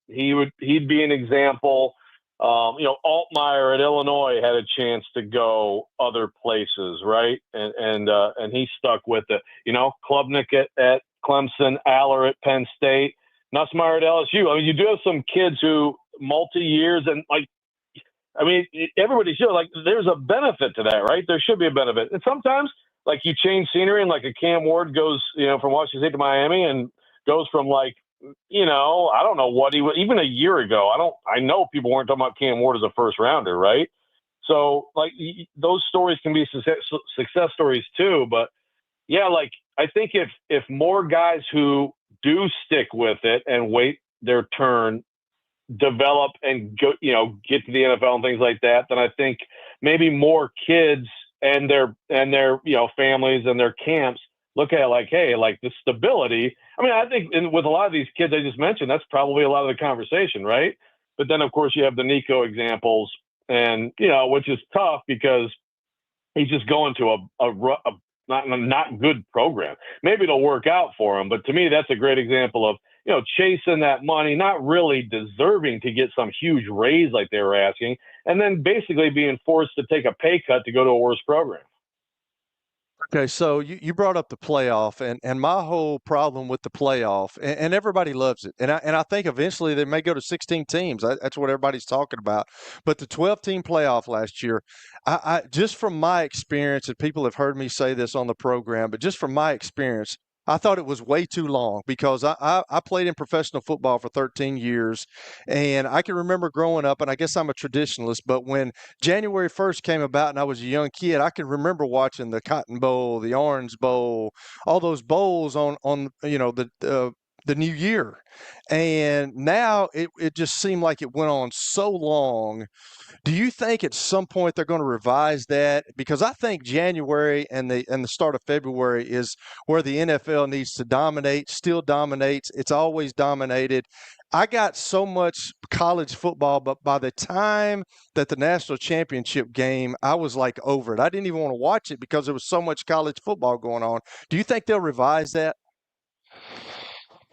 He'd be an example. Altmaier at Illinois had a chance to go other places, right? And he stuck with it. Klubnik at Clemson, Aller at Penn State, Nussmeier at LSU. I mean, you do have some kids who multi-years and everybody should there's a benefit to that, right? There should be a benefit. And sometimes you change scenery and a Cam Ward goes, from Washington State to Miami and goes from I don't know what he was, even a year ago. I know people weren't talking about Cam Ward as a first rounder, right? So, those stories can be success stories too. But, yeah, I think if more guys who do stick with it and wait their turn develop and go, get to the NFL and things like that, then I think maybe more kids and their families and their camps look at it hey, the stability. I mean, I think with a lot of these kids I just mentioned, that's probably a lot of the conversation, right? But then, of course, you have the Nico examples, and which is tough because he's just going to a not good program. Maybe it'll work out for him, but to me, that's a great example of chasing that money, not really deserving to get some huge raise like they were asking, and then basically being forced to take a pay cut to go to a worse program. Okay, so you brought up the playoff, and my whole problem with the playoff, and everybody loves it, and I think eventually they may go to 16 teams. That's what everybody's talking about. But the 12-team playoff last year, I just from my experience, and people have heard me say this on the program, but just from my experience, I thought it was way too long because I played in professional football for 13 years, and I can remember growing up, and I guess I'm a traditionalist, but when January 1st came about and I was a young kid, I can remember watching the Cotton Bowl, the Orange Bowl, all those bowls on the new year. And now it just seemed like it went on so long. Do you think at some point they're going to revise that? Because I think January and the start of February is where the NFL needs to dominate, still dominates. It's always dominated. I got so much college football, but by the time that the national championship game, I was over it. I didn't even want to watch it because there was so much college football going on. Do you think they'll revise that?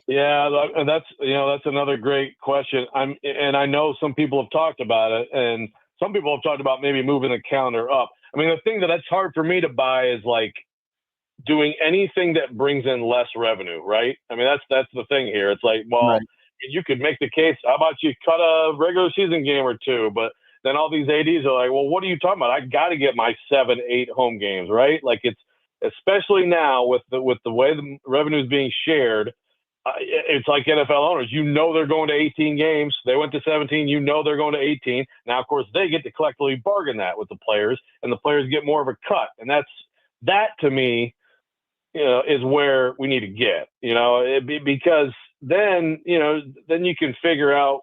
Yeah, that's another great question. I know some people have talked about it, and some people have talked about maybe moving the calendar up. I mean, the thing that's hard for me to buy is doing anything that brings in less revenue, right? I mean, that's the thing here. It's right. You could make the case. How about you cut a regular season game or two? But then all these ADs are well, what are you talking about? I got to get my 7-8 home games, right? It's especially now with the way the revenue is being shared. It's like NFL owners. They're going to 18 games. They went to 17. They're going to 18. Now, of course, they get to collectively bargain that with the players, and the players get more of a cut. And that to me, is where we need to get. Because then you can figure out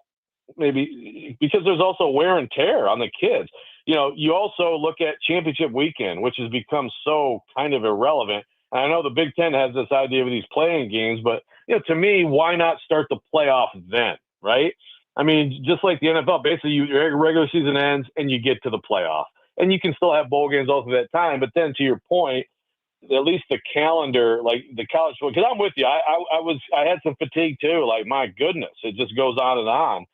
maybe because there's also wear and tear on the kids. you also look at championship weekend, which has become so kind of irrelevant. And I know the Big Ten has this idea of these playing games, but to me, why not start the playoff then, right? I mean, just like the NFL, basically your regular season ends and you get to the playoff. And you can still have bowl games all through that time. But then to your point, at least the calendar, like the college football, because I'm with you. I had some fatigue too. Like, my goodness, it just goes on and on.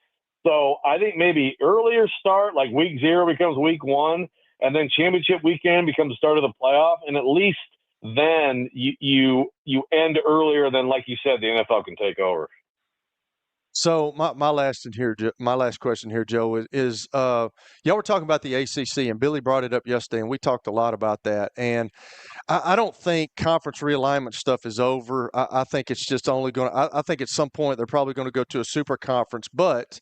So I think maybe earlier start, like week 0 becomes week 1, and then championship weekend becomes the start of the playoff. And at least then you end earlier than, like you said, the NFL can take over. So my last question here, Joe, is y'all were talking about the ACC, and Billy brought it up yesterday, and we talked a lot about that. And I don't think conference realignment stuff is over. I think it's just only going to – I think at some point they're probably going to go to a super conference. But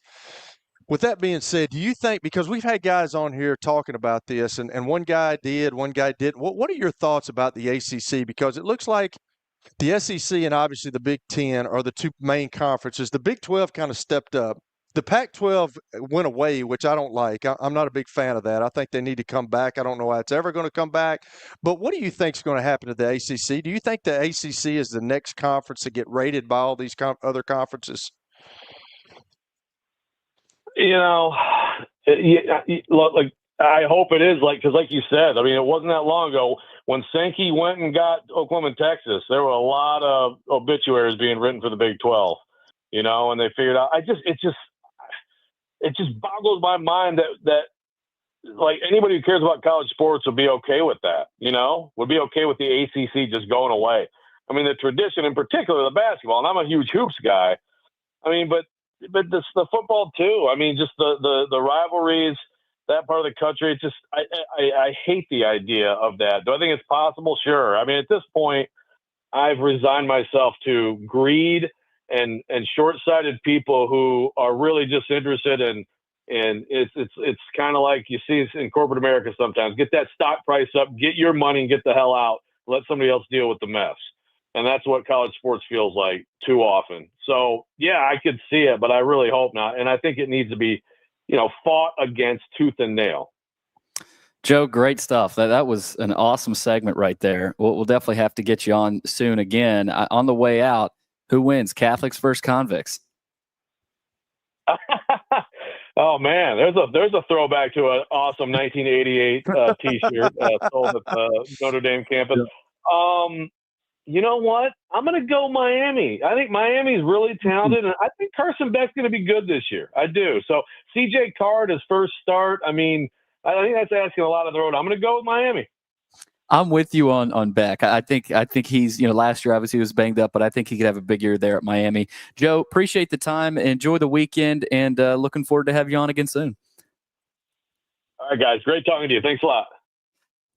with that being said, do you think – because we've had guys on here talking about this, and one guy did, one guy didn't. What are your thoughts about the ACC? Because it looks like the SEC and obviously the Big Ten are the two main conferences. The Big 12 kind of stepped up. The Pac-12 went away, which I don't like. I'm not a big fan of that. I think they need to come back. I don't know how it's ever going to come back. But what do you think is going to happen to the ACC? Do you think the ACC is the next conference to get rated by all these other conferences? Like, I hope it is, because like you said, I mean, it wasn't that long ago when Sankey went and got Oklahoma and Texas. There were a lot of obituaries being written for the Big 12, and they figured out. It just boggles my mind that like anybody who cares about college sports would be okay with that, would be okay with the ACC just going away. I mean, the tradition, in particular, the basketball, and I'm a huge hoops guy. I mean, but the football too. I mean, just the rivalries, that part of the country. It's just I hate the idea of that. Do I think it's possible? Sure. I mean, at this point, I've resigned myself to greed and short-sighted people who are really just interested in it's kind of like you see in corporate America sometimes. Get that stock price up, get your money, and get the hell out. Let somebody else deal with the mess. And that's what college sports feels like too often. So, yeah, I could see it, but I really hope not. And I think it needs to be, fought against tooth and nail. Joe, great stuff. That was an awesome segment right there. We'll definitely have to get you on soon again. On the way out, who wins, Catholics versus convicts? Oh man, there's a throwback to an awesome 1988 T-shirt sold at the Notre Dame campus. You know what? I'm going to go Miami. I think Miami's really talented, and I think Carson Beck's going to be good this year. I do. So C.J. Card, his first start. I mean, I think that's asking a lot of the road. I'm going to go with Miami. I'm with you on Beck. I think he's, last year obviously he was banged up, but I think he could have a big year there at Miami. Joe, appreciate the time. Enjoy the weekend, and looking forward to have you on again soon. All right, guys. Great talking to you. Thanks a lot.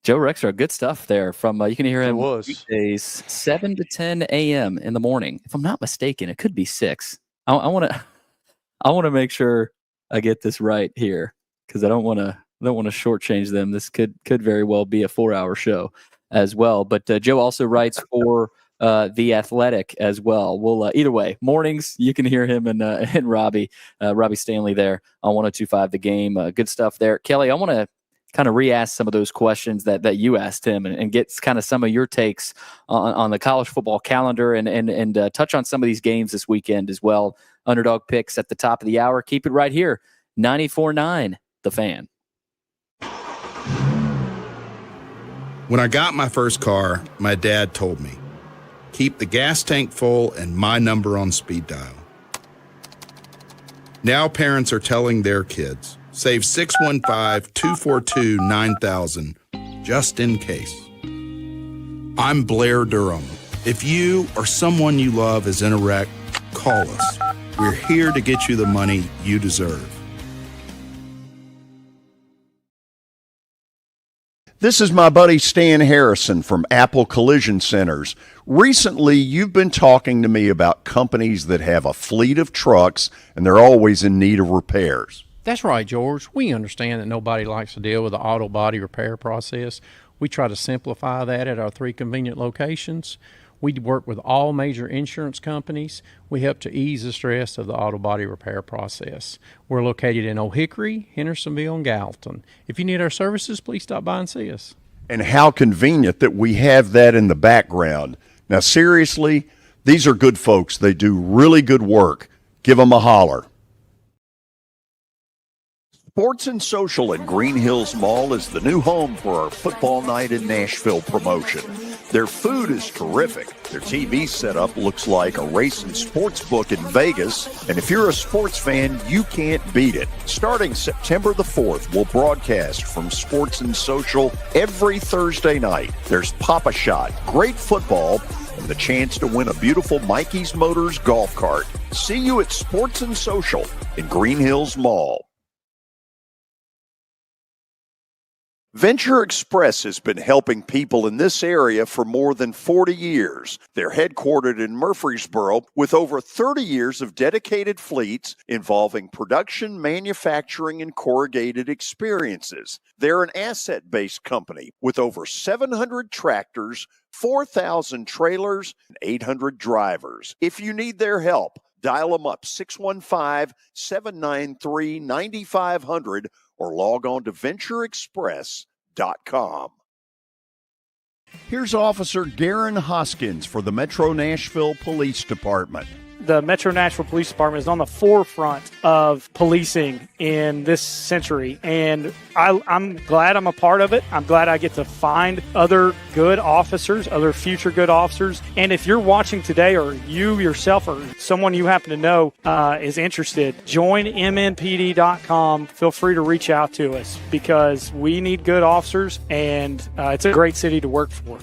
Joe Rexrode, good stuff there. From you can hear him weekdays 7 to 10 a.m. in the morning. If I'm not mistaken, it could be 6. I want to make sure I get this right here because I don't want to shortchange them. This could very well be a 4-hour show as well. But Joe also writes for The Athletic as well. We'll either way, mornings you can hear him and Robbie Stanley there on 102.5 The Game. Good stuff there. Kelly, I want to kind of re-ask some of those questions that you asked him and get kind of some of your takes on the college football calendar and touch on some of these games this weekend as well. Underdog picks at the top of the hour. Keep it right here. 94.9 The Fan. When I got my first car, my dad told me, keep the gas tank full and my number on speed dial. Now parents are telling their kids, save 615-242-9000 just in case. I'm Blair Durham. If you or someone you love is in a wreck, call us. We're here to get you the money you deserve. This is my buddy Stan Harrison from Apple Collision Centers. Recently, you've been talking to me about companies that have a fleet of trucks and they're always in need of repairs. That's right, George. We understand that nobody likes to deal with the auto body repair process. We try to simplify that at our 3 convenient locations. We work with all major insurance companies. We help to ease the stress of the auto body repair process. We're located in Old Hickory, Hendersonville, and Gallatin. If you need our services, please stop by and see us. And how convenient that we have that in the background. Now, seriously, these are good folks. They do really good work. Give them a holler. Sports and Social at Green Hills Mall is the new home for our Football Night in Nashville promotion. Their food is terrific. Their TV setup looks like a race and sports book in Vegas. And if you're a sports fan, you can't beat it. Starting September the 4th, we'll broadcast from Sports and Social every Thursday night. There's Pop-A-Shot, great football, and the chance to win a beautiful Mikey's Motors golf cart. See you at Sports and Social in Green Hills Mall. Venture Express has been helping people in this area for more than 40 years. They're headquartered in Murfreesboro with over 30 years of dedicated fleets involving production, manufacturing, and corrugated experiences. They're an asset-based company with over 700 tractors, 4,000 trailers, and 800 drivers. If you need their help, dial them up 615-793-9500 or log on to ventureexpress.com. Here's Officer Garen Hoskins for the Metro Nashville Police Department. The Metro Nashville Police Department is on the forefront of policing in this century, and I'm glad I'm a part of it. I'm glad I get to find other good officers, other future good officers. And if you're watching today, or you yourself or someone you happen to know is interested, join mnpd.com. Feel free to reach out to us because we need good officers, and it's a great city to work for.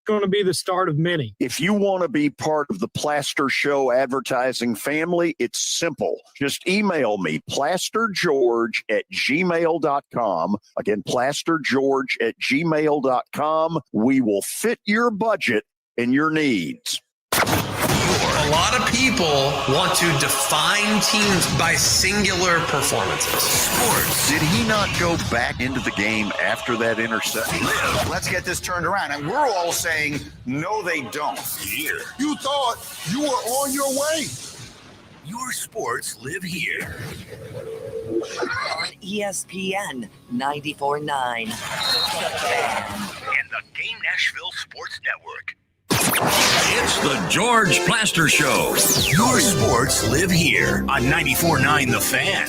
Going to be the start of many. If you want to be part of the Plaster Show advertising family, it's simple. Just email me, plastergeorge@gmail.com. Again, plastergeorge@gmail.com. We will fit your budget and your needs. A lot of people want to define teams by singular performances. Sports. Did he not go back into the game after that interception? Let's get this turned around. And we're all saying, no, they don't. Here. You thought you were on your way. Your sports live here. On ESPN 94.9. And the Game Nashville Sports Network. It's the George Plaster Show. Your sports live here on 94.9 The Fan.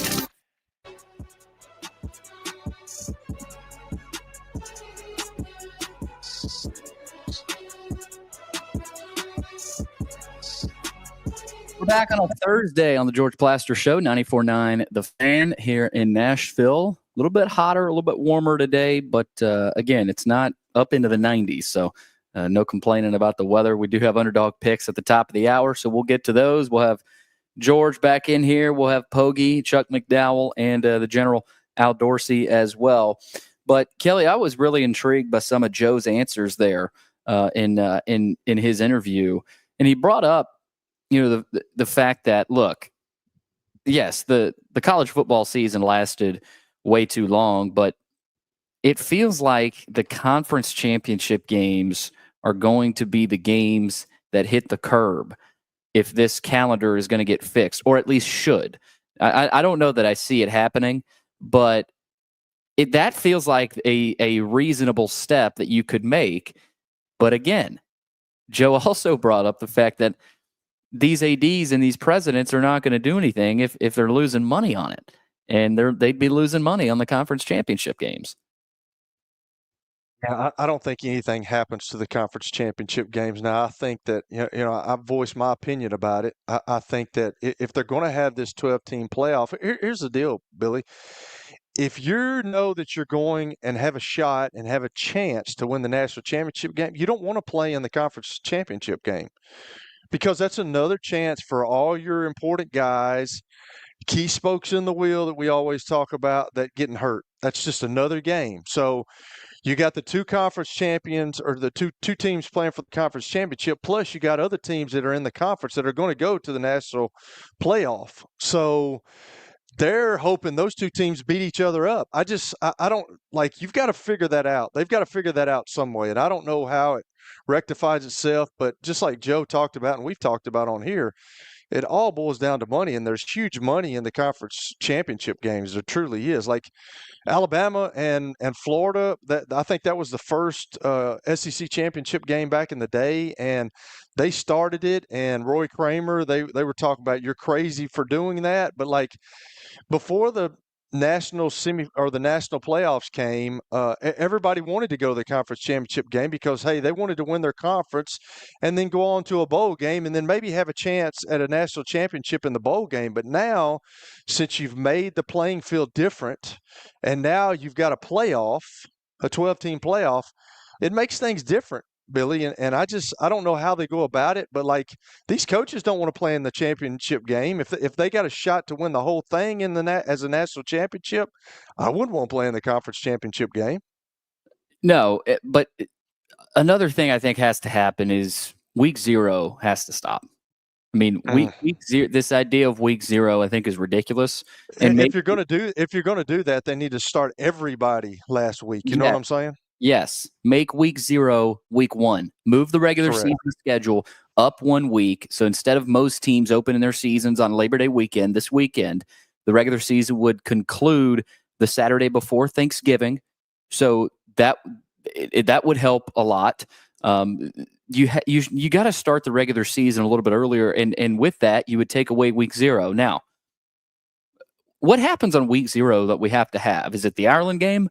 We're back on a Thursday on the George Plaster Show, 94.9 The Fan here in Nashville. A little bit hotter, a little bit warmer today, but again, it's not up into the 90s, so no complaining about the weather. We do have Underdog picks at the top of the hour, so we'll get to those. We'll have George back in here. We'll have Pogie, Chuck McDowell, and the General Al Dorsey as well. But, Kelly, I was really intrigued by some of Joe's answers there in his interview. And he brought up, the fact that, look, yes, the college football season lasted way too long, but it feels like the conference championship games are going to be the games that hit the curb if this calendar is going to get fixed, or at least should. I don't know that I see it happening, but that feels like a reasonable step that you could make. But again, Joe also brought up the fact that these ADs and these presidents are not going to do anything if they're losing money on it. And they'd be losing money on the conference championship games. Yeah, I don't think anything happens to the conference championship games. Now, I think that, I've voiced my opinion about it. I think that if they're going to have this 12-team playoff, here's the deal, Billy. If you know that you're going and have a shot and have a chance to win the national championship game, you don't want to play in the conference championship game because that's another chance for all your important guys, key spokes in the wheel that we always talk about, that getting hurt. That's just another game. So you got the two conference champions, or the two teams playing for the conference championship, plus you got other teams that are in the conference that are going to go to the national playoff. So they're hoping those two teams beat each other up. I don't like, you've got to figure that out. They've got to figure that out some way. And I don't know how it rectifies itself, but just like Joe talked about and we've talked about on here, it all boils down to money, and there's huge money in the conference championship games. There truly is. Like Alabama and Florida, that I think that was the first SEC championship game back in the day, and they started it. And Roy Kramer, they were talking about, you're crazy for doing that, but like before the national playoffs came, everybody wanted to go to the conference championship game because, hey, they wanted to win their conference and then go on to a bowl game and then maybe have a chance at a national championship in the bowl game. But now, since you've made the playing field different and now you've got a 12-team playoff, it makes things different, Billy. And I don't know how they go about it, but like, these coaches don't want to play in the championship game. If they got a shot to win the whole thing as a national championship, I wouldn't want to play in the conference championship game. No, but another thing I think has to happen is week 0 has to stop. I mean, week 0, this idea of week 0, I think, is ridiculous. And if you're going to do that, they need to start everybody last week. You know what I'm saying? Yes. Make week 0 week 1. Move the regular season schedule up 1 week. So instead of most teams opening their seasons on Labor Day weekend, this weekend, the regular season would conclude the Saturday before Thanksgiving. So that would help a lot. You got to start the regular season a little bit earlier, and with that, you would take away week 0. Now, what happens on week 0 that we have to have? Is it the Ireland game?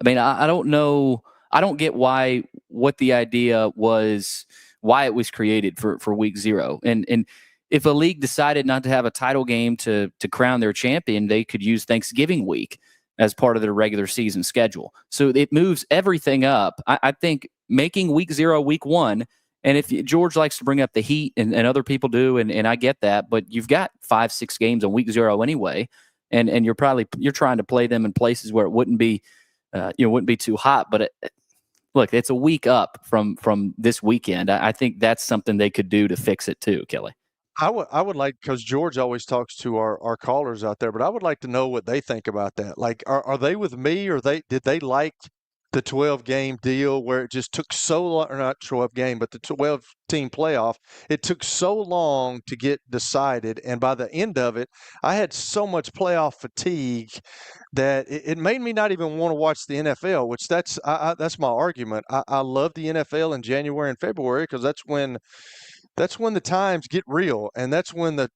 I mean, I don't know. I don't get what the idea was, why it was created for week 0. And if a league decided not to have a title game to crown their champion, they could use Thanksgiving week as part of their regular season schedule. So it moves everything up. I think making week 0 week 1, and if George likes to bring up the heat and other people do, and I get that, but you've got 5-6 games on week 0 anyway, and you're trying to play them in places where it wouldn't be too hot. But look, it's a week up from this weekend. I think that's something they could do to fix it too, Kelly. I would like, because George always talks to our callers out there, but I would like to know what they think about that. Like, are they with me, or did they like the 12-game deal where it just took so long, or not 12-game, but the 12-team playoff, it took so long to get decided, and by the end of it, I had so much playoff fatigue that it made me not even want to watch the NFL, which that's my argument. I love the NFL in January and February because that's when the times get real, and that's when the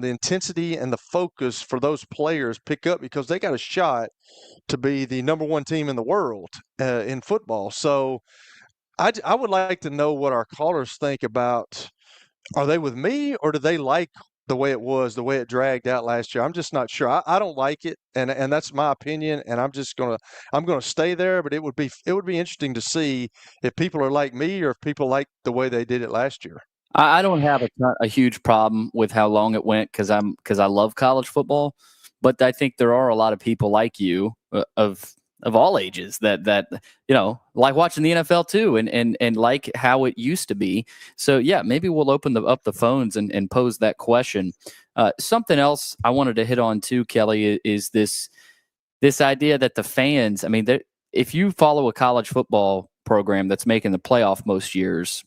intensity and the focus for those players pick up because they got a shot to be the number 1 team in the world in football. So I would like to know what our callers think about. Are they with me, or do they like the way it dragged out last year? I'm just not sure. I don't like it, and that's my opinion, and I'm gonna stay there. But it would be interesting to see if people are like me or if people like the way they did it last year. I don't have a huge problem with how long it went because I love college football, but I think there are a lot of people like you of all ages that like watching the NFL too, and like how it used to be. So yeah, maybe we'll open up the phones and pose that question. Something else I wanted to hit on too, Kelly, is this idea that the fans. I mean, if you follow a college football program that's making the playoff most years,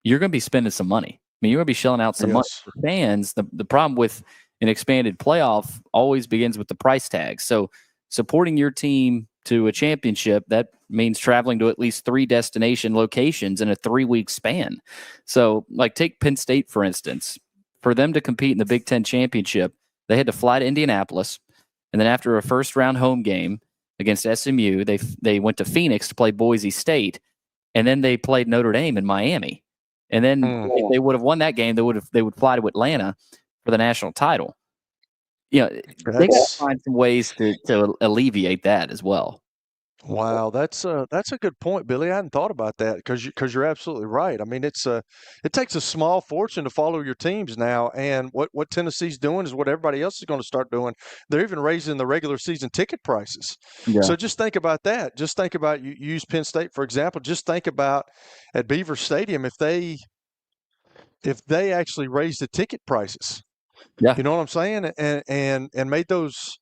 you're going to be spending some money. I mean, you're going to be shelling out some money for fans. The problem with an expanded playoff always begins with the price tag. So supporting your team to a championship, that means traveling to at least 3 destination locations in a 3-week span. So like take Penn State, for instance. For them to compete in the Big Ten championship, they had to fly to Indianapolis. And then after a first-round home game against SMU, they went to Phoenix to play Boise State. And then they played Notre Dame in Miami. And then if they would have won that game, they would fly to Atlanta for the national title. They got to find some ways to alleviate that as well. Wow, that's a good point, Billy. I hadn't thought about that because you're absolutely right. I mean, it takes a small fortune to follow your teams now, and what Tennessee's doing is what everybody else is going to start doing. They're even raising the regular season ticket prices. Yeah. So just think about that. Just think about, you use Penn State for example. Just think about at Beaver Stadium if they actually raise the ticket prices. Yeah. You know what I'm saying? And made those,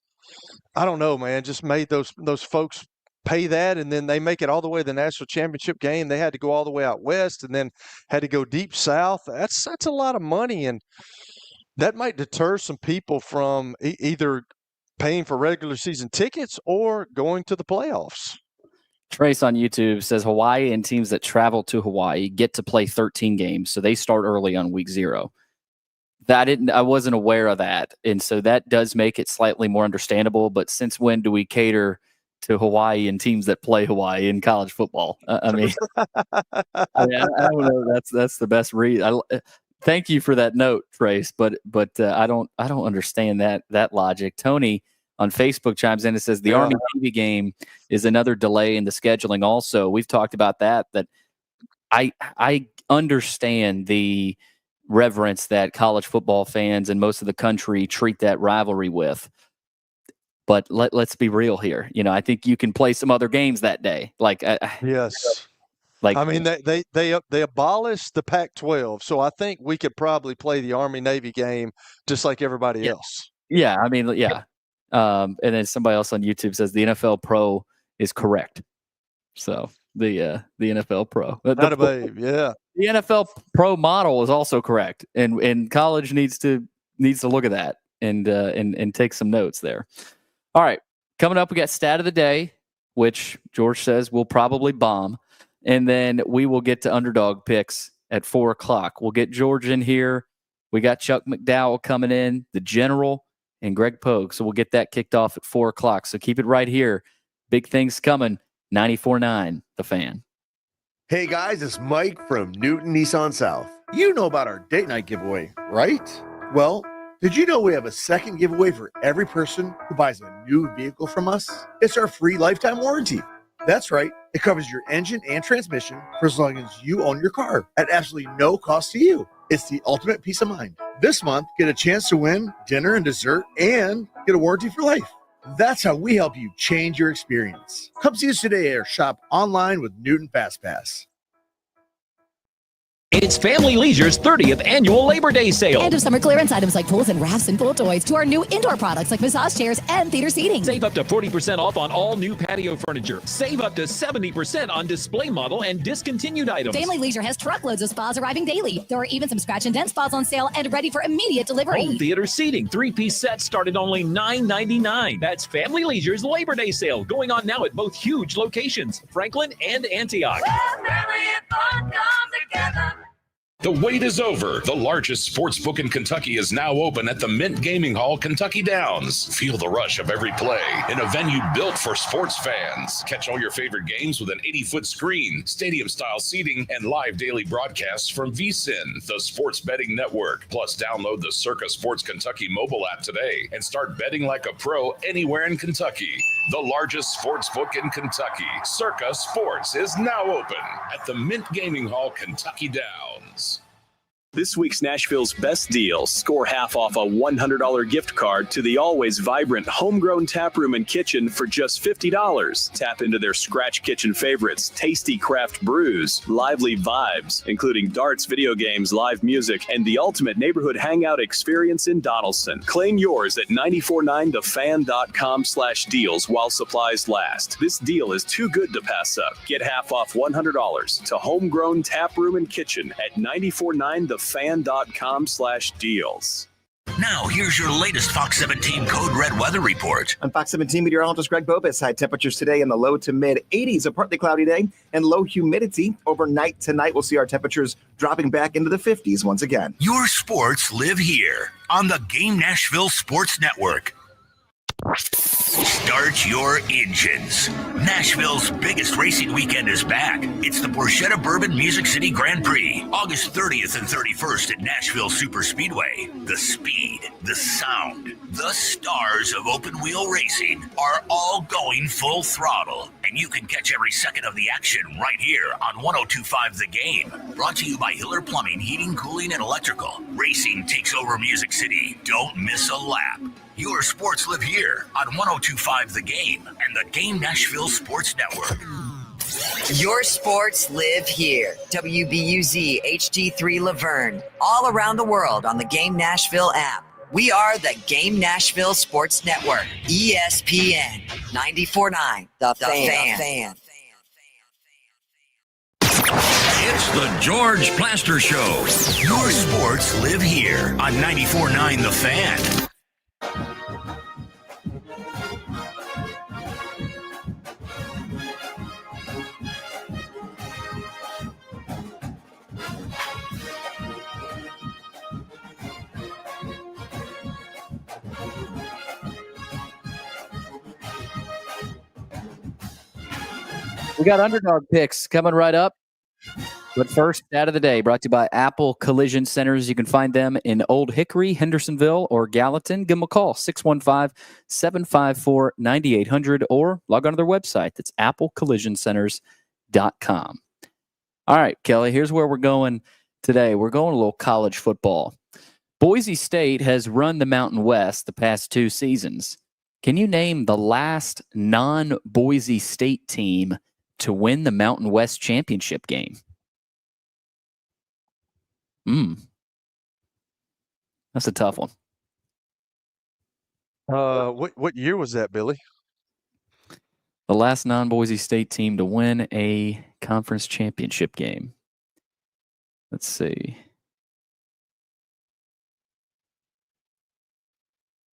I don't know, man, just made those folks pay that, and then they make it all the way to the national championship game. They had to go all the way out west and then had to go deep south. That's a lot of money, and that might deter some people from either paying for regular season tickets or going to the playoffs. Trace on YouTube says Hawaii and teams that travel to Hawaii get to play 13 games, so they start early on week 0. I wasn't aware of that, and so that does make it slightly more understandable. But since when do we cater to Hawaii and teams that play Hawaii in college football? I mean, I don't know. That's the best read. Thank you for that note, Trace. But I don't understand that logic. Tony on Facebook chimes in and says the Army Navy game is another delay in the scheduling. Also, we've talked about that. I understand the reverence that college football fans and most of the country treat that rivalry with. But let's be real here. I think you can play some other games that day. Yes. I mean, they abolished the Pac-12, so I think we could probably play the Army-Navy game just like everybody else. Yeah, I mean, yeah. And then somebody else on YouTube says the NFL Pro is correct. So the NFL Pro, not a babe, yeah. The NFL Pro model is also correct, and college needs to look at that and take some notes there. All right, coming up, we got stat of the day, which George says will probably bomb. And then we will get to underdog picks at 4:00. We'll get George in here. We got Chuck McDowell coming in, the General, and Greg Pogue. So we'll get that kicked off at 4:00. So keep it right here. Big things coming. 94.9, The Fan. Hey guys, it's Mike from Newton Nissan South. You know about our date night giveaway, right? Well, did you know we have a second giveaway for every person who buys a new vehicle from us? It's our free lifetime warranty. That's right. It covers your engine and transmission for as long as you own your car at absolutely no cost to you. It's the ultimate peace of mind. This month, get a chance to win dinner and dessert and get a warranty for life. That's how we help you change your experience. Come see us today or shop online with Newton FastPass. It's Family Leisure's 30th annual Labor Day sale. End of summer clearance items like pools and rafts and pool toys to our new indoor products like massage chairs and theater seating. Save up to 40% off on all new patio furniture. Save up to 70% on display model and discontinued items. Family Leisure has truckloads of spas arriving daily. There are even some scratch and dent spas on sale and ready for immediate delivery. Home theater seating 3-piece sets start at only $9.99. That's Family Leisure's Labor Day sale going on now at both huge locations, Franklin and Antioch. The wait is over. The largest sports book in Kentucky is now open at the Mint Gaming Hall, Kentucky Downs. Feel the rush of every play in a venue built for sports fans. Catch all your favorite games with an 80-foot screen, stadium-style seating, and live daily broadcasts from VSiN, the sports betting network. Plus, download the Circa Sports Kentucky mobile app today and start betting like a pro anywhere in Kentucky. The largest sports book in Kentucky, Circa Sports, is now open at the Mint Gaming Hall, Kentucky Downs. This week's Nashville's best deals. Score half off a $100 gift card to the always vibrant Homegrown Tap Room and Kitchen for just $50. Tap into their scratch kitchen favorites, tasty craft brews, lively vibes, including darts, video games, live music, and the ultimate neighborhood hangout experience in Donaldson. Claim yours at 949thefan.com/deals while supplies last. This deal is too good to pass up. Get half off $100 to Homegrown Tap Room and Kitchen at 949thefan.com/deals. Now, here's your latest Fox 17 Code Red weather report. I'm Fox 17 meteorologist Greg Bobus. High temperatures today in the low to mid 80s, a partly cloudy day, and low humidity. Overnight tonight, we'll see our temperatures dropping back into the 50s once again. Your sports live here on the Game Nashville Sports Network. Start your engines. Nashville's biggest racing weekend is back. It's the Borchetta Bourbon Music City Grand Prix, August 30th and 31st at Nashville Super Speedway. The speed, the sound, the stars of open wheel racing are all going full throttle, and you can catch every second of the action right here on 102.5 The Game. Brought to you by Hiller Plumbing, Heating, Cooling, and Electrical. Racing takes over Music City. Don't miss a lap. Your sports live here on 102.5 The Game and the Game Nashville Sports Network. Your sports live here. WBUZ HD3 Laverne. All around the world on the Game Nashville app. We are the Game Nashville Sports Network, ESPN 94.9, The Fan. It's the George Plaster Show. Your sports live here on 94.9 The Fan. We got Underdog picks coming right up. But first, stat of the day brought to you by Apple Collision Centers. You can find them in Old Hickory, Hendersonville, or Gallatin. Give them a call, 615-754-9800, or log on to their website. That's applecollisioncenters.com. All right, Kelly, here's where we're going today. We're going a little college football. Boise State has run the Mountain West the past 2 seasons. Can you name the last non-Boise State team to win the Mountain West championship game? That's a tough one. What year was that, Billy? The last non-Boise State team to win a conference championship game. Let's see.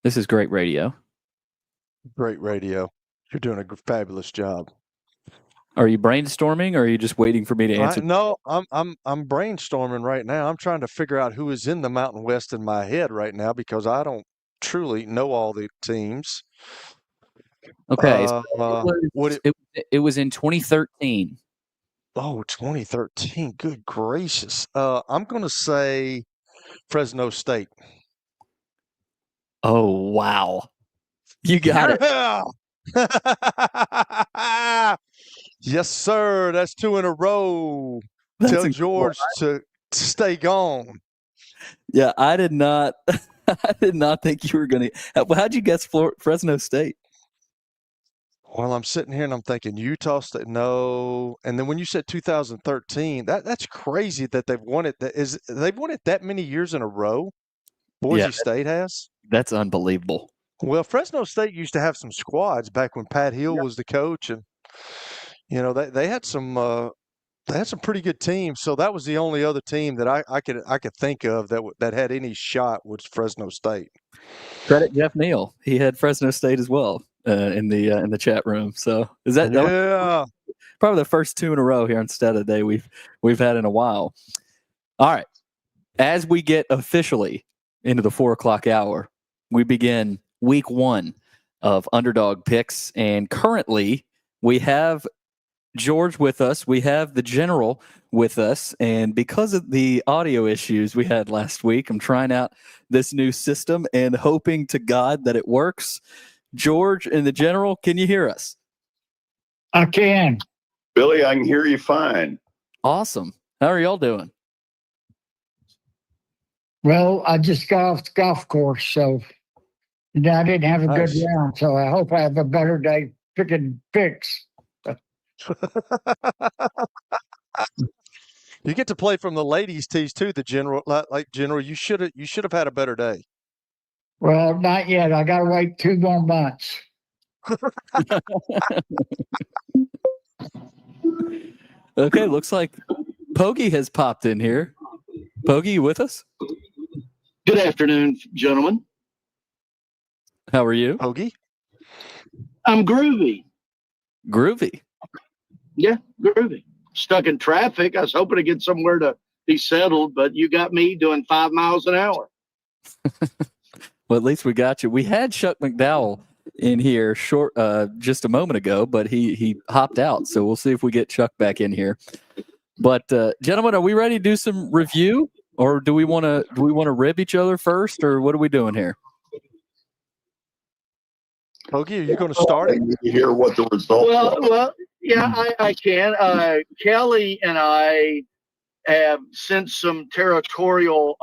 This is great radio. Great radio. You're doing a fabulous job. Are you brainstorming, or are you just waiting for me to answer? No, I'm brainstorming right now. I'm trying to figure out who is in the Mountain West in my head right now because I don't truly know all the teams. Okay, it was in 2013. Oh, 2013. Good gracious. I'm going to say Fresno State. Oh, wow. You got it. Yes, sir. That's 2 in a row. Tell George to stay gone. Yeah, I did not. I did not think you were going to. How'd you guess Fresno State? Well, I'm sitting here and I'm thinking Utah State. No, and then when you said 2013, that's crazy that they've won it. They've won it that many years in a row? Boise State has. That's unbelievable. Well, Fresno State used to have some squads back when Pat Hill was the coach, and they had some pretty good teams. So that was the only other team that I could think of that had any shot was Fresno State. Credit Jeff Neal; he had Fresno State as well in the chat room. So is that probably the first 2 in a row here instead of the day we've had in a while. All right, as we get officially into the 4:00 hour, we begin week 1 of Underdog picks, and currently we have George with us. We have the General with us, and because of the audio issues we had last week, I'm trying out this new system and hoping to God that it works. George and the General, can you hear us? I can. Billy, I can hear you fine. Awesome. How are y'all doing? Well, I just got off the golf course, so I didn't have a good round, so I hope I have a better day picking picks. You get to play from the ladies' tees too, the General. Like General, you should have had a better day. Well, not yet. I got to wait 2 more months. Okay, looks like Pogie has popped in here. Pogie, you with us? Good afternoon, gentlemen. How are you? Pogie? I'm groovy. Groovy? Yeah, groovy. Stuck in traffic. I was hoping to get somewhere to be settled, but you got me doing 5 miles an hour. Well, at least we got you. We had Chuck McDowell in here just a moment ago, but he hopped out. So we'll see if we get Chuck back in here. But gentlemen, are we ready to do some review, or do we want to rib each other first, or what are we doing here? Pogie, are you going to start it? You hear what the result was. Well, yeah, I can. Kelly and I have sensed some territorial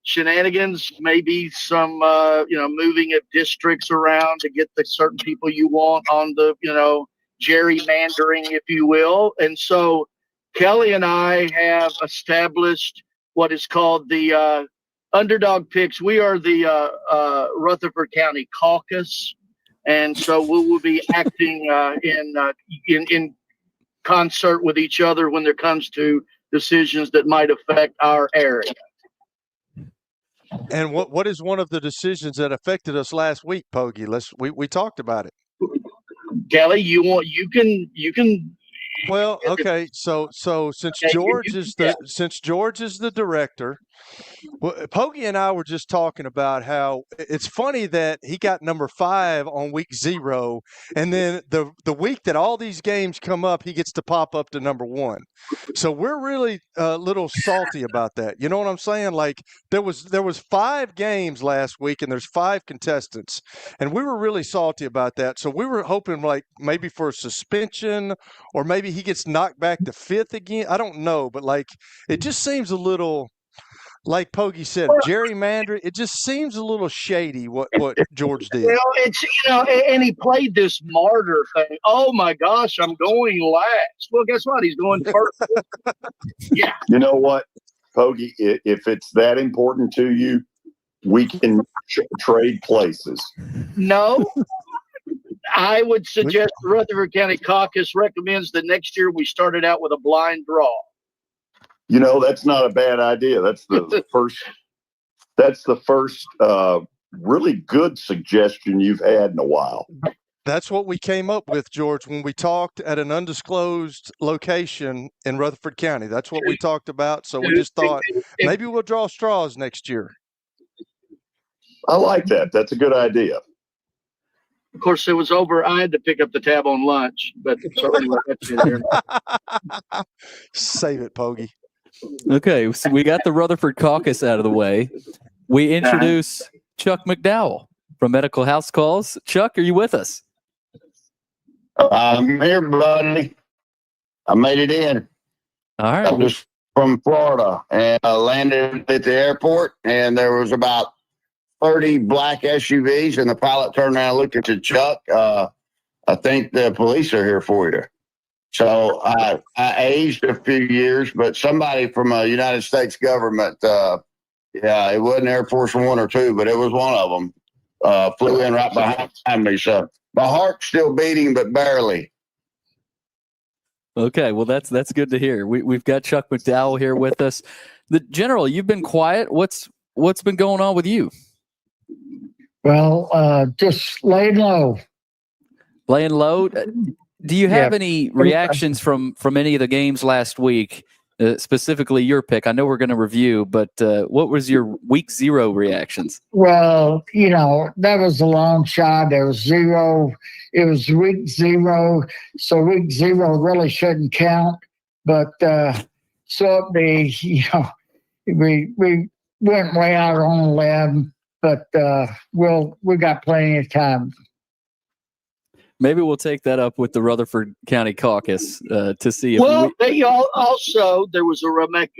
shenanigans, maybe some, moving of districts around to get the certain people you want on the, gerrymandering, if you will. And so Kelly and I have established what is called the Underdog Picks. We are the Rutherford County Caucus, and so we will be acting in concert with each other when there comes to decisions that might affect our area. And what is one of the decisions that affected us last week, Poggy? We talked about it. Kelly, you can. Well, okay. So since George is the director, well, Poggy and I were just talking about how it's funny that he got number 5 on week 0, and then the week that all these games come up, he gets to pop up to number 1. So we're really a little salty about that. You know what I'm saying? Like there was 5 games last week, and there's 5 contestants, and we were really salty about that. So we were hoping like maybe for a suspension, or maybe he gets knocked back to 5th again. I don't know, but like it just seems a little. Like Poggy said, gerrymandering, it just seems a little shady what George did. It's and he played this martyr thing. Oh my gosh, I'm going last. Well, guess what? He's going first. Yeah. You know what, Poggy? If it's that important to you, we can trade places. No. I would suggest the Rutherford County Caucus recommends that next year we started out with a blind draw. You know, that's not a bad idea. That's the first. That's the first really good suggestion you've had in a while. That's what we came up with, George, when we talked at an undisclosed location in Rutherford County. That's what we talked about. So we just thought maybe we'll draw straws next year. I like that. That's a good idea. Of course, it was over. I had to pick up the tab on lunch, but so anyway, that's it here. Save it, Poggy. Okay, so we got the Rutherford Caucus out of the way. We introduce Chuck McDowell from Medical House Calls. Chuck, are you with us? I'm here, buddy. I made it in. All right. I'm just from Florida, and I landed at the airport, and there was about 30 black SUVs, and the pilot turned around and looked at the Chuck. I think the police are here for you. So I aged a few years, but somebody from a United States government, it wasn't Air Force One or two, but it was one of them, flew in right behind me. So my heart's still beating, but barely. Okay, well that's good to hear. We've got Chuck McDowell here with us. The General, you've been quiet. What's been going on with you? Well, just laying low. Laying low. Do you have any reactions from any of the games last week, specifically your pick? I know we're going to review, but what was your week 0 reactions? Well, that was a long shot. There was 0. It was week 0, so week 0 really shouldn't count. But so we went way out on a limb, but we got plenty of time. Maybe we'll take that up with the Rutherford County Caucus to see if also there was a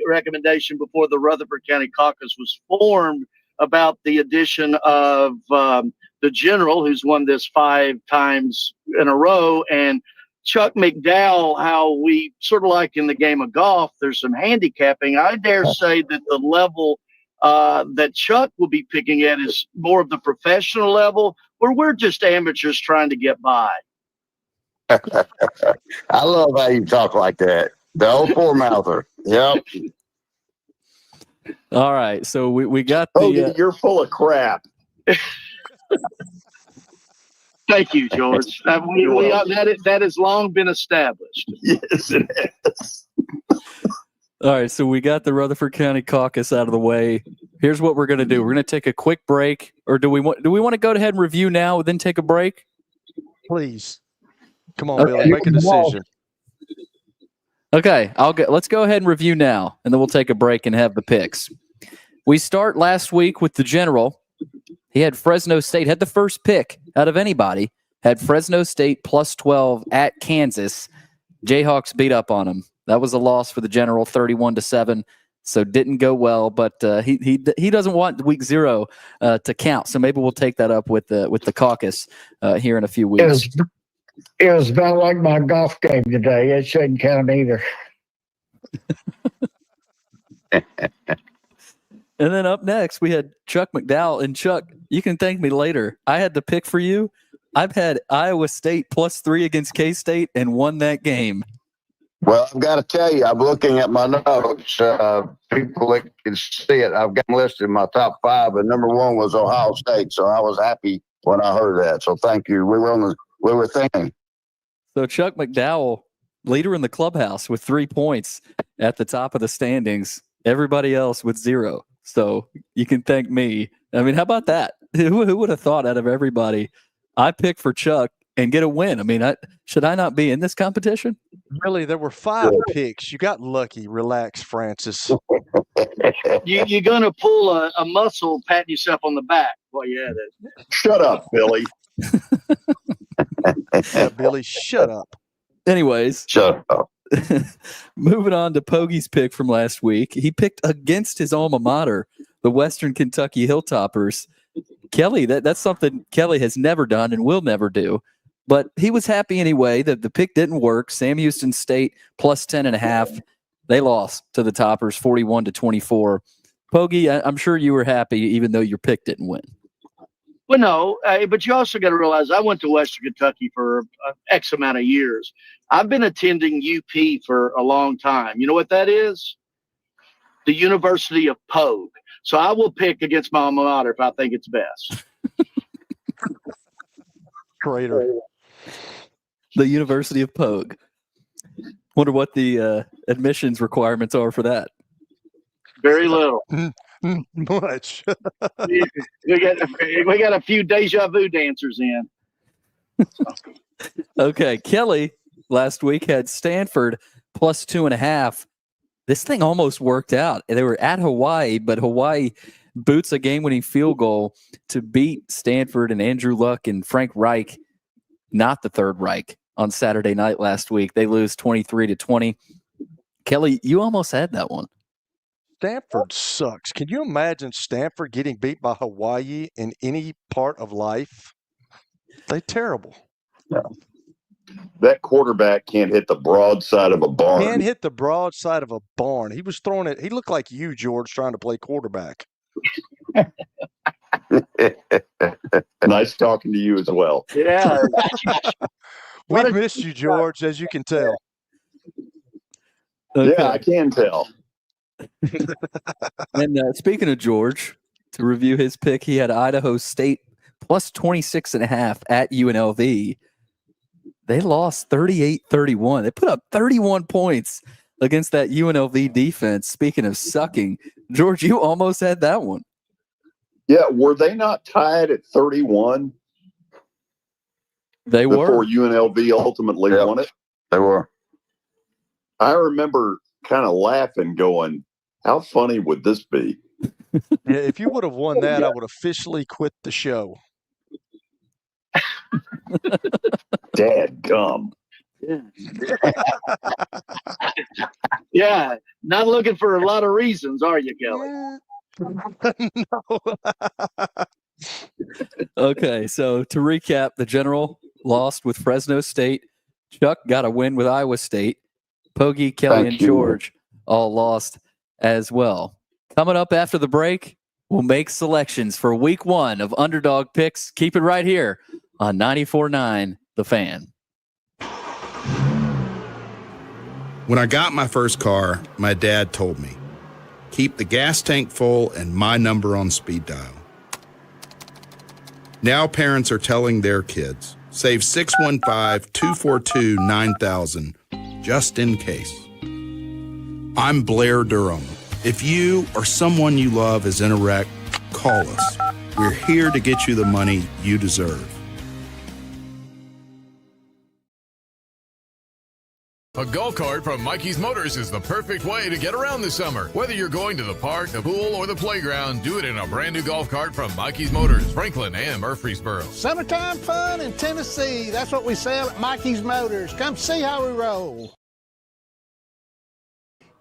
recommendation before the Rutherford County Caucus was formed about the addition of the General, who's won this 5 times in a row, and Chuck McDowell, how we sort of like in the game of golf, there's some handicapping. I dare say that the level that Chuck will be picking at is more of the professional level, where we're just amateurs trying to get by. I love how you talk like that. The old four-mouther. Yep. All right, so we got the... Oh, you're full of crap. Thank you, George. That has long been established. Yes, it is. All right, so we got the Rutherford County Caucus out of the way. Here's what we're going to do. We're going to take a quick break, or do we want to go ahead and review now, then take a break? Please, come on, Billy, make a decision. Okay, let's go ahead and review now, and then we'll take a break and have the picks. We start last week with the General. He had Fresno State, had the first pick out of anybody, had Fresno State plus 12 at Kansas. Jayhawks beat up on him. That was a loss for the General, 31-7. So didn't go well, but he doesn't want week 0 to count. So maybe we'll take that up with the caucus here in a few weeks. It was about like my golf game today. It shouldn't count either. And then up next, we had Chuck McDowell. And Chuck, you can thank me later. I had the pick for you. I've had Iowa State +3 against K-State and won that game. Well, I've got to tell you, I'm looking at my notes. People that can see it, I've got them listed in my top 5, and number 1 was Ohio State. So I was happy when I heard that. So thank you. We were thinking. So Chuck McDowell, leader in the clubhouse with 3 points at the top of the standings. Everybody else with 0. So you can thank me. I mean, how about that? Who would have thought out of everybody I picked for Chuck and get a win? I mean, should I not be in this competition? Really, there were 5 picks. You got lucky. Relax, Francis. You're going to pull a muscle patting yourself on the back while you're at it. Shut up, Billy. Yeah, Billy, shut up. Anyways. Shut up. Moving on to Pogie's pick from last week. He picked against his alma mater, the Western Kentucky Hilltoppers. Kelly, that's something Kelly has never done and will never do. But he was happy anyway that the pick didn't work. Sam Houston State +10.5. They lost to the Toppers 41-24. Pogie, I'm sure you were happy even though your pick didn't win. Well, no, but you also got to realize I went to Western Kentucky for X amount of years. I've been attending UP for a long time. You know what that is? The University of Pogue. So I will pick against my alma mater if I think it's best. Traitor. The University of Pogue. Wonder what the admissions requirements are for that. Very little. Much. we got a few deja vu dancers in. Okay, Kelly last week had Stanford +2.5. This thing almost worked out. They were at Hawaii, but Hawaii boots a game-winning field goal to beat Stanford and Andrew Luck and Frank Reich, not the Third Reich, on Saturday night last week. They lose 23-20. Kelly, you almost had that one. Stanford sucks. Can you imagine Stanford getting beat by Hawaii in any part of life? They're terrible. Yeah. That quarterback can't hit the broadside of a barn. Can't hit the broadside of a barn. He was throwing it. He looked like you, George, trying to play quarterback. Nice talking to you as well. Yeah. We've missed you, George, as you can tell. Okay. Yeah, I can tell. And speaking of George, to review his pick, he had Idaho State +26.5 at UNLV. They lost 38-31. They put up 31 points against that UNLV defense. Speaking of sucking, George, you almost had that one. Yeah, were they not tied at 31? They were. Before UNLV ultimately won it? They were. I remember kind of laughing, going, how funny would this be? Yeah, if you would have won that, I would officially quit the show. Dadgum. Yeah, not looking for a lot of reasons, are you, Kelly? No. Okay, so to recap, the General lost with Fresno State. Chuck got a win with Iowa State. Pogie, Kelly, and George all lost as well. Coming up after the break, we'll make selections for week 1 of Underdog Picks. Keep it right here on 94.9 The Fan. When I got my first car, my dad told me, keep the gas tank full and my number on speed dial. Now parents are telling their kids, save 615-242-9000 just in case. I'm Blair Durham. If you or someone you love is in a wreck, call us. We're here to get you the money you deserve. A golf cart from Mikey's Motors is the perfect way to get around this summer. Whether you're going to the park, the pool, or the playground, do it in a brand new golf cart from Mikey's Motors, Franklin and Murfreesboro. Summertime fun in Tennessee. That's what we sell at Mikey's Motors. Come see how we roll.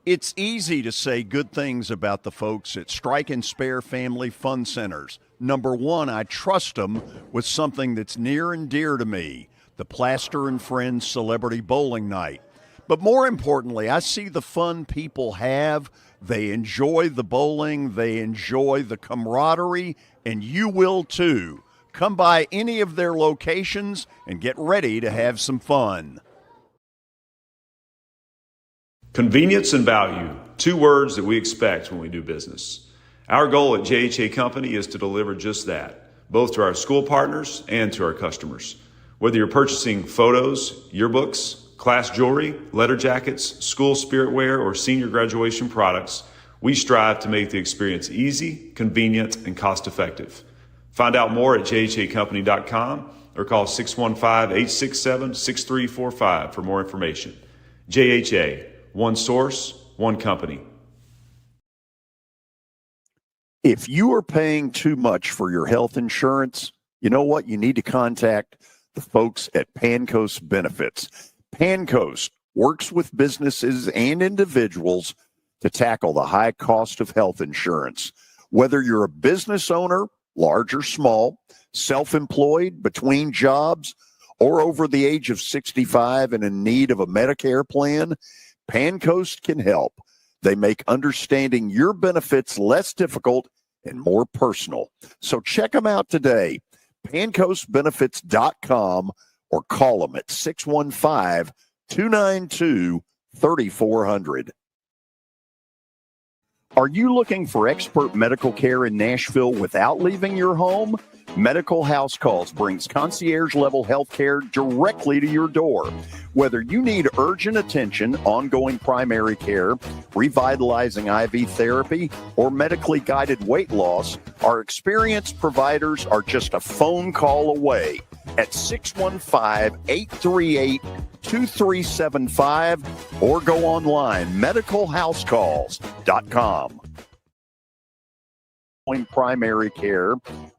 It's easy to say good things about the folks at Strike and Spare Family Fun Centers. Number 1, I trust them with something that's near and dear to me, the Plaster and Friends Celebrity Bowling Night. But more importantly, I see the fun people have. They enjoy the bowling. They enjoy the camaraderie, and you will too. Come by any of their locations and get ready to have some fun. Convenience and value, 2 words that we expect when we do business. Our goal at JHA Company is to deliver just that, both to our school partners and to our customers. Whether you're purchasing photos, yearbooks, class jewelry, letter jackets, school spirit wear, or senior graduation products, we strive to make the experience easy, convenient, and cost-effective. Find out more at jhacompany.com or call 615-867-6345 for more information. JHA, one source, one company. If you are paying too much for your health insurance, you know what? You need to contact the folks at Pancoast Benefits. Pancoast works with businesses and individuals to tackle the high cost of health insurance. Whether you're a business owner, large or small, self-employed, between jobs, or over the age of 65 and in need of a Medicare plan, Pancoast can help. They make understanding your benefits less difficult and more personal. So check them out today, pancoastbenefits.com, or call them at 615-292-3400. Are you looking for expert medical care in Nashville without leaving your home? Medical House Calls brings concierge-level health care directly to your door. Whether you need urgent attention, ongoing primary care, revitalizing IV therapy, or medically guided weight loss, our experienced providers are just a phone call away at 615-838-2375 or go online, medicalhousecalls.com. Primary care,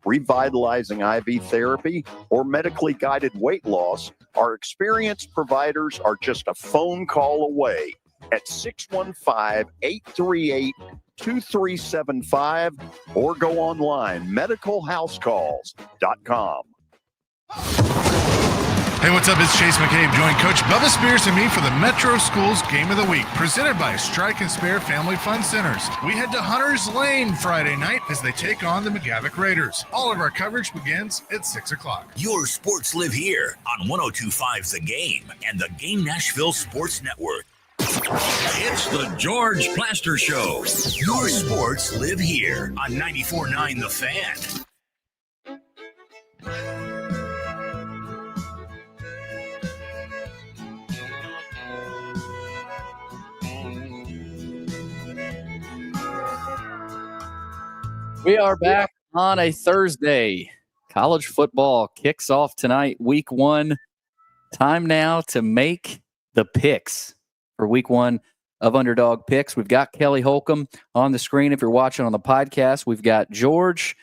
revitalizing IV therapy, or medically guided weight loss, our experienced providers are just a phone call away at 615-838-2375 or go online, medicalhousecalls.com. Hey, what's up? It's Chase McCabe. Join Coach Bubba Spears and me for the Metro Schools Game of the Week, presented by Strike and Spare Family Fun Centers. We head to Hunter's Lane Friday night as they take on the McGavock Raiders. All of our coverage begins at 6 o'clock. Your sports live here on 102.5 The Game and the Game Nashville Sports Network. It's the George Plaster Show. Your sports live here on 94.9 The Fan. We are back on a Thursday. College football kicks off tonight, week 1. Time now to make the picks for week 1 of Underdog Picks. We've got Kelly Holcomb on the screen. If you're watching on the podcast, we've got George,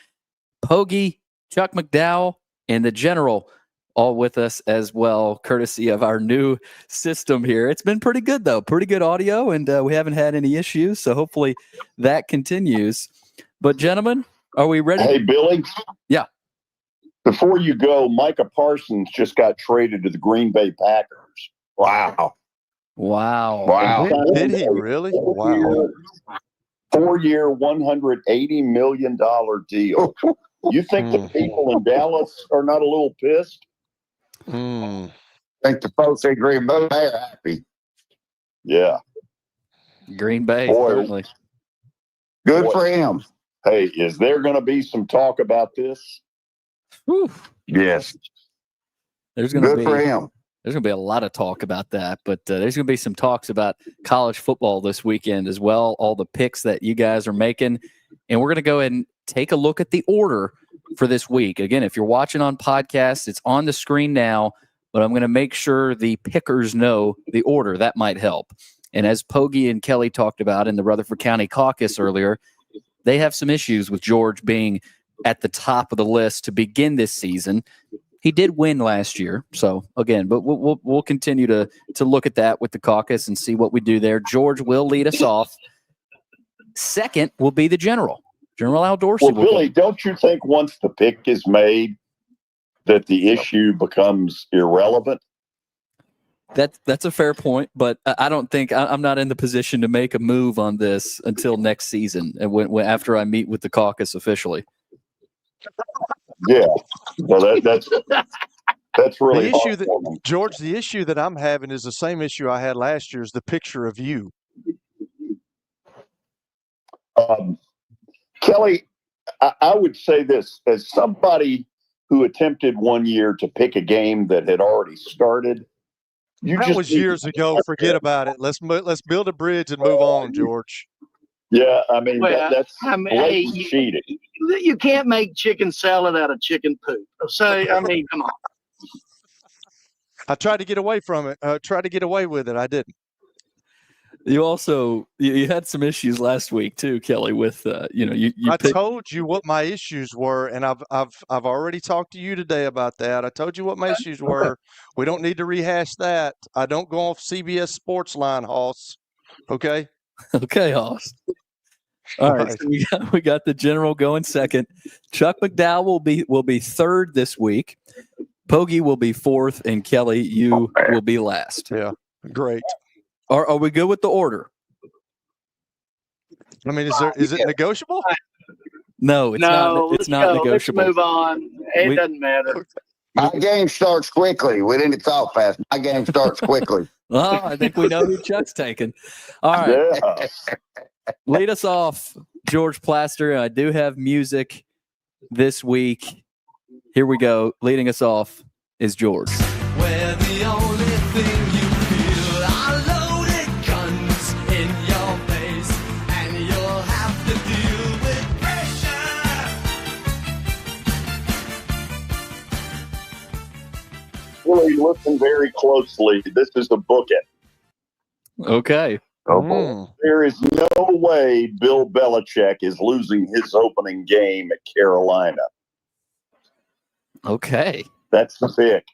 Pogie, Chuck McDowell, and the General all with us as well, courtesy of our new system here. It's been pretty good, though. Pretty good audio, and we haven't had any issues, so hopefully that continues. But, gentlemen, are we ready? Hey, Billy? Yeah. Before you go, Micah Parsons just got traded to the Green Bay Packers. Wow. Wow. Did he really? Wow. 4-year, $180 million deal. You think the people in Dallas are not a little pissed? I think the folks in Green Bay are happy. Yeah. Green Bay, Boy, certainly. Good for him. Hey, is there going to be some talk about this? Whew. Yes. There's going to be for him. There's going to be a lot of talk about that, but there's going to be some talks about college football this weekend as well, all the picks that you guys are making. And we're going to go ahead and take a look at the order for this week. Again, if you're watching on podcast, it's on the screen now, but I'm going to make sure the pickers know the order. That might help. And as Pogie and Kelly talked about in the Rutherford County Caucus earlier, they have some issues with George being at the top of the list to begin this season. He did win last year, so again, but we'll continue to look at that with the caucus and see what we do there. George will lead us off. Second will be the General Al Dorsey. Well, Billy, don't you think once the pick is made that the issue becomes irrelevant? That's a fair point, but I don't think I'm not in the position to make a move on this until next season, and when after I meet with the caucus officially. Yeah, well, that's really the issue hard that for them. George. The issue that I'm having is the same issue I had last year. Is the picture of you, Kelly. I would say this as somebody who attempted one year to pick a game that had already started. That was years ago. Forget about it. Let's build a bridge and move on, George. Yeah, I mean, Well, that's hey, cheating. You can't make chicken salad out of chicken poop. So, I mean, come on. I tried to get away from it. Tried to get away with it. I didn't. You also you had some issues last week too, Kelly. With I told you what my issues were, and I've already talked to you today about that. I told you what my issues were. We don't need to rehash that. I don't go off CBS Sports line, Hoss. Okay. Okay, Hoss. All right. So we got the general going second. Chuck McDowell will be third this week. Pogie will be fourth, and Kelly, you will be last. Yeah, great. Are we good with the order? I mean, is it negotiable? No, it's not. It's not negotiable. Let's move on. It doesn't matter. My game starts quickly. We didn't talk fast. My game starts quickly. Well, I think we know who Chuck's taking. All right. Yeah. Lead us off, George Plaster. I do have music this week. Here we go. Leading us off is George. Where the only thing you feel are loaded guns in your face, and you'll have to deal with pressure. Really listen very closely. This is a book it. Okay. There is no way Bill Belichick is losing his opening game at Carolina. Okay. That's the pick.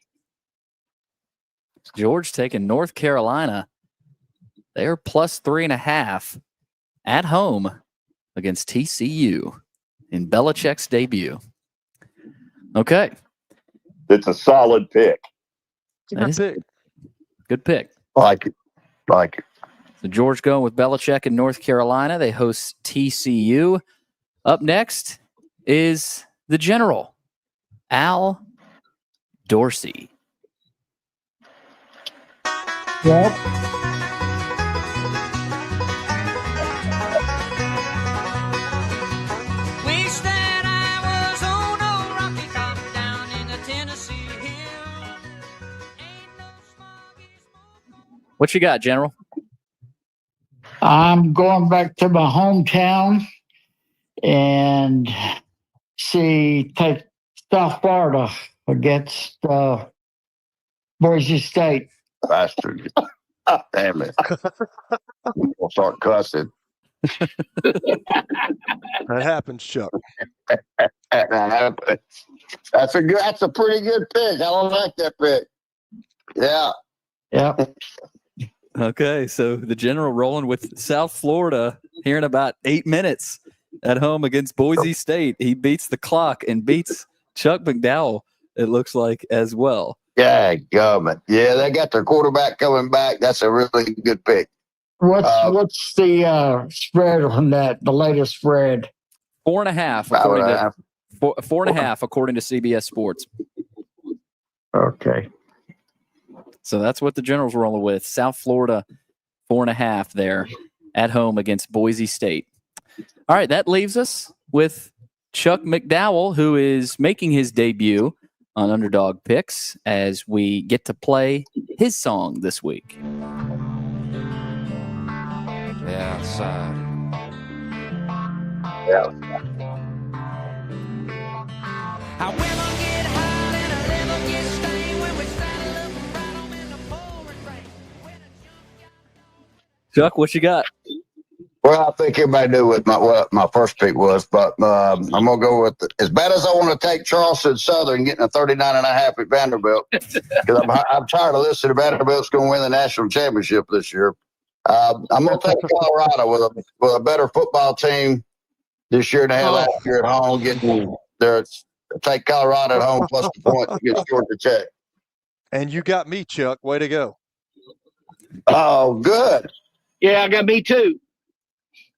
George taking North Carolina. They're plus 3.5 at home against TCU in Belichick's debut. Okay. It's a solid pick. Good pick. Like it. So George going with Belichick in North Carolina. They host TCU. Up next is the General, Al Dorsey. Yep. Wish that I was on a rocky top down in the Tennessee hills. What you got, General? I'm going back to my hometown and take South Florida against Boise State. Bastard. Damn it. We'll start cussing. That happens, Chuck. That's a pretty good pick. I don't like that pick. Yeah. Yeah. Okay, so the General rolling with South Florida here in about 8 minutes at home against Boise State. He beats the clock and beats Chuck McDowell, it looks like, as well. Yeah, government. Yeah, they got their quarterback coming back. That's a really good pick. What's the spread on that? The latest spread? 4.5 according to CBS Sports. Okay. So that's what the General's rolling with. South Florida, 4.5 there at home against Boise State. All right, that leaves us with Chuck McDowell, who is making his debut on Underdog Picks as we get to play his song this week. Yeah, outside. Yeah. Chuck, what you got? Well, I think everybody knew what my first pick was, but I'm going to go with as bad as I want to take Charleston Southern getting a 39.5 at Vanderbilt, because I'm tired of listening to Vanderbilt's going to win the national championship this year. I'm going to take Colorado with a better football team this year than they had last year at home. Take Colorado at home plus the points against Georgia Tech. And you got me, Chuck. Way to go. Oh, good. Yeah, I got me too.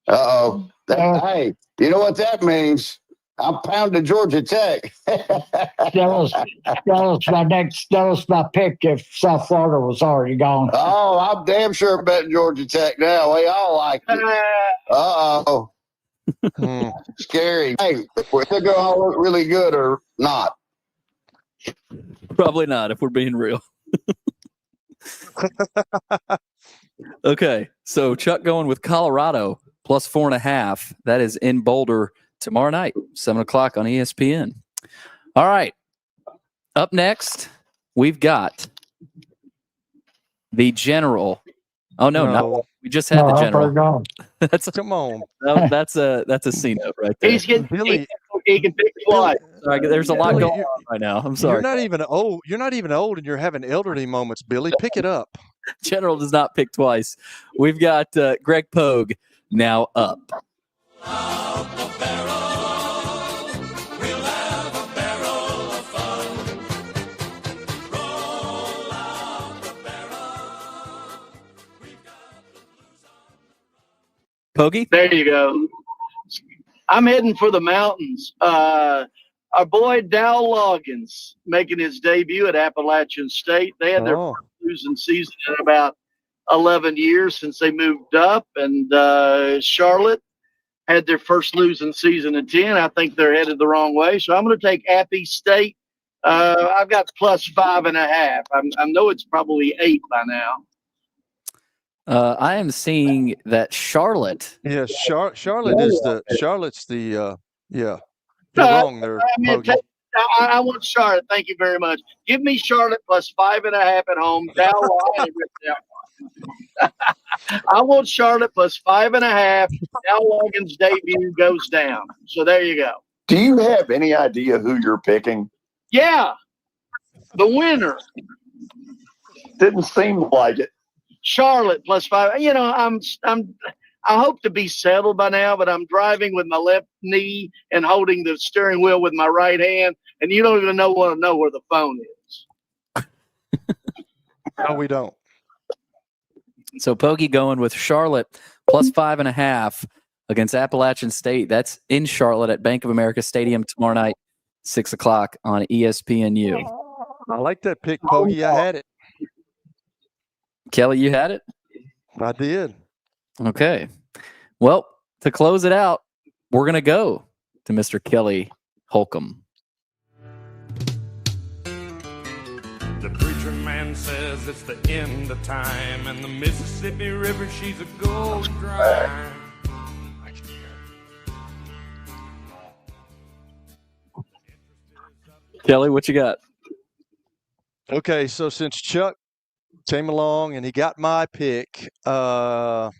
Uh-oh. Hey, you know what that means? I'm pounding Georgia Tech. That was my pick if South Florida was already gone. Oh, I'm damn sure betting Georgia Tech now. We all like it. Uh-oh. Scary. Hey, is it going to look really good or not? Probably not, if we're being real. Okay, so Chuck going with Colorado plus 4.5. That is in Boulder tomorrow night, 7 o'clock on ESPN. All right. Up next, we've got the General. Oh, no. We just had the General. Come on. That's a C note right there. He's getting Billy. He can pick twice. Sorry, there's a lot going on right now. I'm sorry. You're not even old, and you're having elderly moments, Billy. Pick it up. General does not pick twice. We've got Greg Pogue now up. Pogie? There you go. I'm heading for the mountains. Our boy Dow Loggins making his debut at Appalachian State. They had their first losing season in about 11 years since they moved up, and Charlotte had their first losing season in 10. I think they're headed the wrong way, so I'm going to take Appy State. I've got plus 5.5. I know it's probably 8 by now. I am seeing that Charlotte. Yeah, Charlotte's the yeah. You're wrong there, Pogie. I want Charlotte. Thank you very much. Give me Charlotte plus 5.5 at home. I want Charlotte plus 5.5. Dow Loggins' debut goes down. So there you go. Do you have any idea who you're picking? Yeah, the winner. Didn't seem like it. Charlotte plus 5. You know, I hope to be settled by now, but I'm driving with my left knee and holding the steering wheel with my right hand, and you don't even want to know where the phone is. No, we don't. So Pogie going with Charlotte plus 5.5 against Appalachian State. That's in Charlotte at Bank of America Stadium tomorrow night, 6 o'clock on ESPNU. I like that pick, Pogie. I had it. Kelly, you had it? I did. Okay. Well, to close it out, we're going to go to Mr. Kelly Holcomb. The preacher man says it's the end of time, and the Mississippi River, she's a gold dry. Kelly, what you got? Okay, so since Chuck came along and he got my pick, I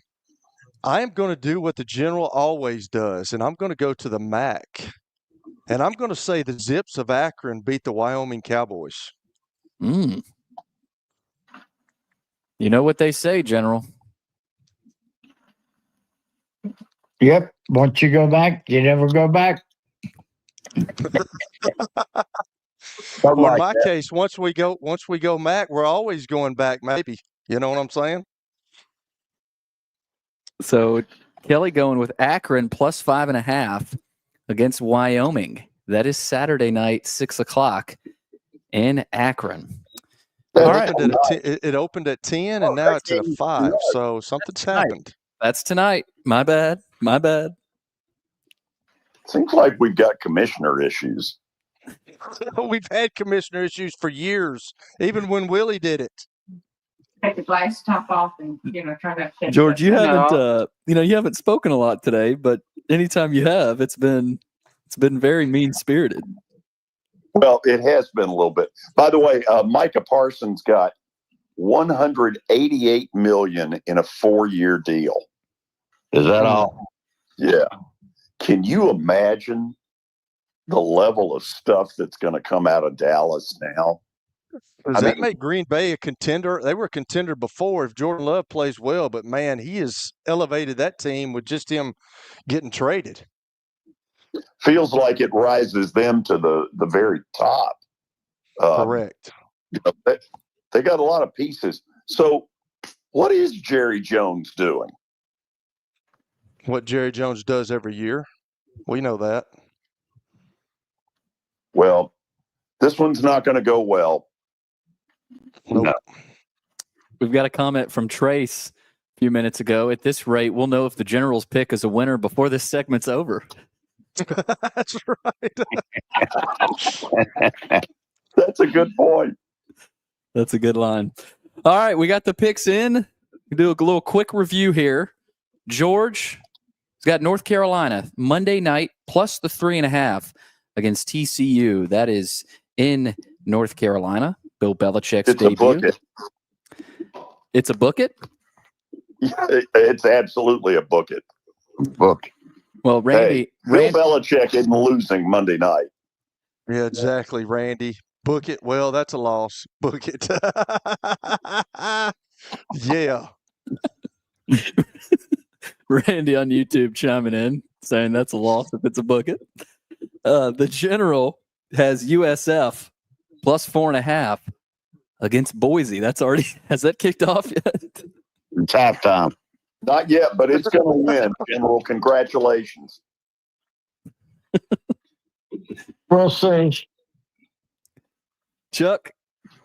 am going to do what the General always does, and I'm going to go to the MAC. And I'm going to say the Zips of Akron beat the Wyoming Cowboys. You know what they say, General. Yep. Once you go back, you never go back. Or in my case, once we go MAC, we're always going back, maybe. You know what I'm saying? So Kelly going with Akron plus 5.5 against Wyoming. That is Saturday night, 6 o'clock in Akron. It opened at 10, and now it's at 5. So something's happened. That's tonight. My bad. Seems like we've got commissioner issues. We've had commissioner issues for years, even when Willie did it. Take the glass top off and try to. George, you haven't you haven't spoken a lot today, but anytime you have, it's been very mean-spirited. Well, it has been a little bit. By the way, Micah Parsons got $188 million in a 4-year deal. Is that all? Yeah. Can you imagine the level of stuff that's going to come out of Dallas now? Does that make Green Bay a contender? They were a contender before if Jordan Love plays well, but man, he has elevated that team with just him getting traded. Feels like it rises them to the very top. Correct. They got a lot of pieces. So What is Jerry Jones doing? What Jerry Jones does every year. We know that. Well, this one's not going to go well. Nope. No. We've got a comment from Trace a few minutes ago. At this rate, we'll know if the Generals pick as a winner before this segment's over. That's right. That's a good point. That's a good line. All right, we got the picks in. We'll do a little quick review here. George has got North Carolina Monday night plus the 3.5 against TCU. That is in North Carolina. Bill Belichick's It's a debut. book it. It's a book it? Yeah, it's absolutely a book it. Book. Well, Randy. Bill Belichick isn't losing Monday night. Yeah, exactly, Randy. Book it. Well, that's a loss. Book it. Yeah. Randy on YouTube chiming in, saying that's a loss if it's a bucket. The General has USF plus 4.5 against Boise. That's already, has that kicked off yet? It's halftime. Not yet, but it's going to win. General, congratulations. We'll see. Chuck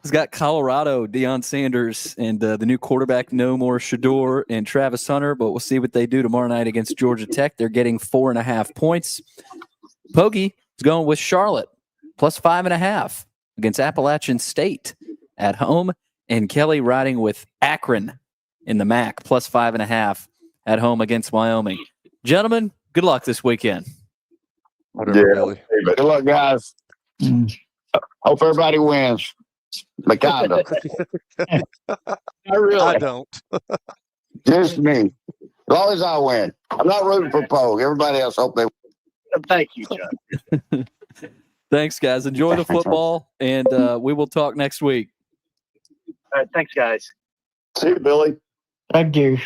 has got Colorado, Deion Sanders, and the new quarterback, No More Shador, and Travis Hunter, but we'll see what they do tomorrow night against Georgia Tech. They're getting 4.5 points. Poggi is going with Charlotte, plus 5.5 against Appalachian State at home, and Kelly riding with Akron in the MAC, plus 5.5 at home against Wyoming. Gentlemen, good luck this weekend. Good luck, guys. Hope everybody wins. But kind of. I don't. Just me. As long as I win. I'm not rooting for Pogue. Everybody else hope they win. Thank you, Chuck. Thanks, guys. Enjoy the football, and we will talk next week. All right, thanks, guys. See you, Billy. Thank you.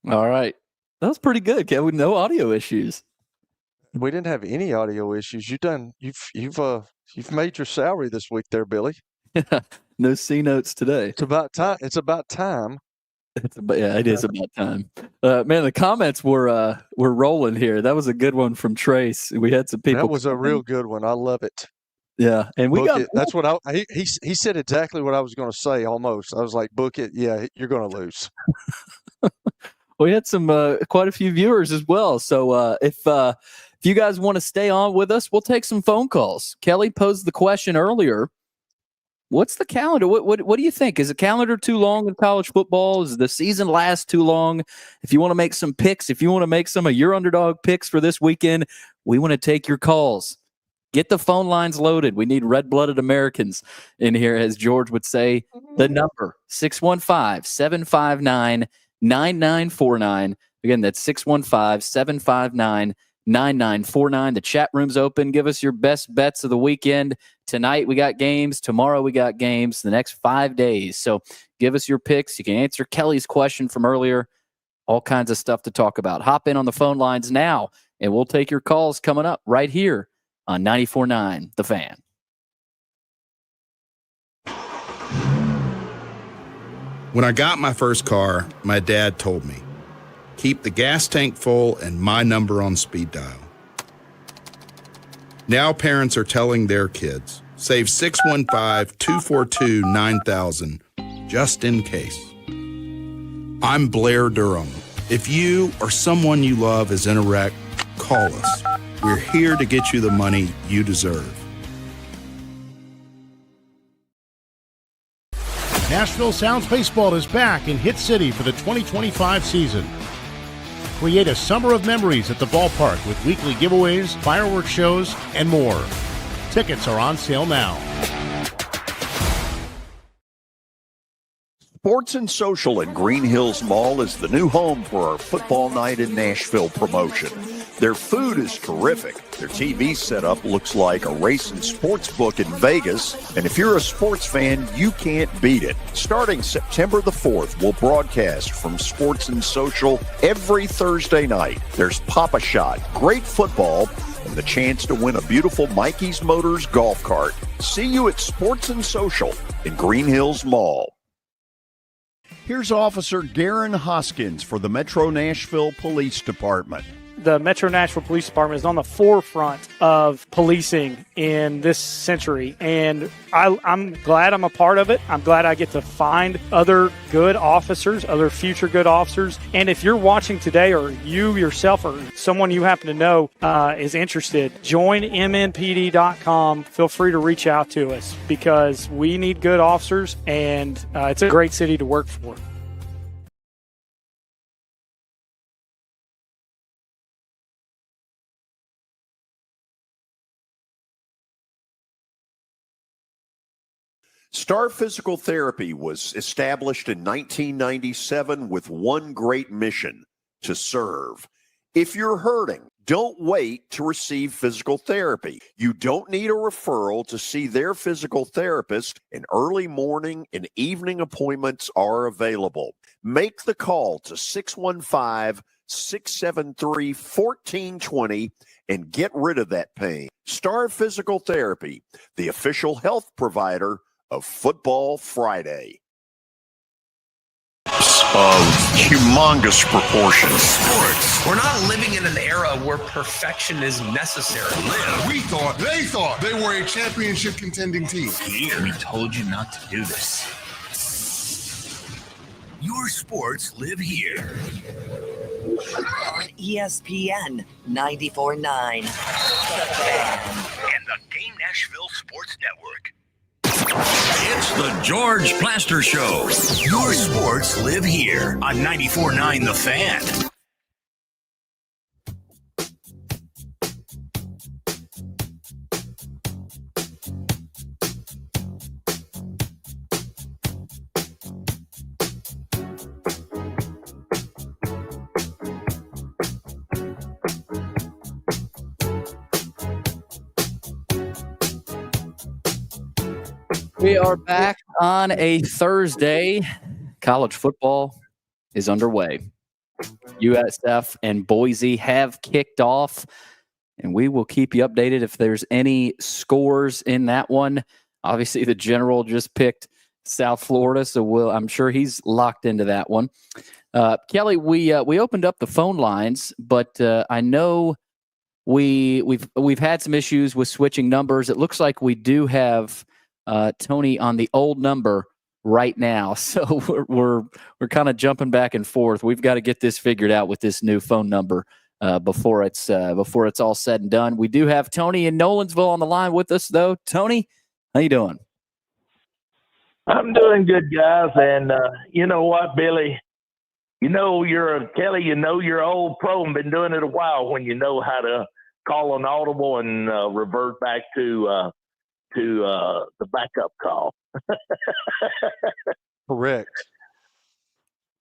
All right. That was pretty good, Kevin. No audio issues. We didn't have any audio issues. You've made your salary this week there, Billy. No C notes today. It's about time. It's about time. It is about time. Man, the comments were rolling here. That was a good one from Trace. We had some people. That was a real good one. I love it. Yeah, and we book got it. That's what he said exactly what I was going to say. Almost, I was like, book it. Yeah, you're going to lose. We had some quite a few viewers as well. So if you guys want to stay on with us, we'll take some phone calls. Kelly posed the question earlier. What's the calendar? What do you think? Is the calendar too long in college football? Is the season last too long? If you want to make some picks, if you want to make some of your Underdog picks for this weekend, we want to take your calls. Get the phone lines loaded. We need red-blooded Americans in here, as George would say. The number, 615-759-9949. Again, that's 615-759-9949. The chat room's open. Give us your best bets of the weekend. Tonight we got games. Tomorrow we got games. The next 5 days. So give us your picks. You can answer Kelly's question from earlier. All kinds of stuff to talk about. Hop in on the phone lines now, and we'll take your calls coming up right here on 94.9 The Fan. When I got my first car, my dad told me, keep the gas tank full and my number on speed dial. Now parents are telling their kids, save 615-242-9000 just in case. I'm Blair Durham. If you or someone you love is in a wreck, call us. We're here to get you the money you deserve. Nashville Sounds Baseball is back in Hit City for the 2025 season. Create a summer of memories at the ballpark with weekly giveaways, fireworks shows, and more. Tickets are on sale now. Sports and Social at Green Hills Mall is the new home for our Football Night in Nashville promotion. Their food is terrific. Their TV setup looks like a race and sports book in Vegas. And if you're a sports fan, you can't beat it. Starting September the 4th, we'll broadcast from Sports and Social every Thursday night. There's Pop-A-Shot, great football, and the chance to win a beautiful Mikey's Motors golf cart. See you at Sports and Social in Green Hills Mall. Here's Officer Garen Hoskins for the Metro Nashville Police Department. The Metro Nashville Police Department is on the forefront of policing in this century, and I'm glad I'm a part of it. I'm glad I get to find other good officers, other future good officers. And if you're watching today, or you yourself or someone you happen to know is interested, join MNPD.com. Feel free to reach out to us because we need good officers, and it's a great city to work for. Star Physical Therapy was established in 1997 with one great mission: to serve. If you're hurting, don't wait to receive physical therapy. You don't need a referral to see their physical therapist, and early morning and evening appointments are available. Make the call to 615-673-1420 and get rid of that pain. Star Physical Therapy, the official health provider of Football Friday. Of humongous proportions. Sports. We're not living in an era where perfection is necessary. They thought they were a championship contending team. Here, we told you not to do this. Your sports live here. On ESPN 94.9. The Fan. And the Game Nashville Sports Network. It's the George Plaster Show. Your sports live here on 94.9 The Fan. We are back on a Thursday. College football is underway. USF and Boise have kicked off, and we will keep you updated if there's any scores in that one. Obviously, the general just picked South Florida, so I'm sure he's locked into that one. Kelly, we opened up the phone lines, but I know we've had some issues with switching numbers. It looks like we do have Tony on the old number right now, so we're kind of jumping back and forth. We've got to get this figured out with this new phone number before it's all said and done. We do have Tony in Nolensville on the line with us, though. Tony, how you doing? I'm doing good, guys. And you know what, Billy? Kelly. You know you're old pro and been doing it a while when you know how to call an audible and revert back to the backup call. Correct.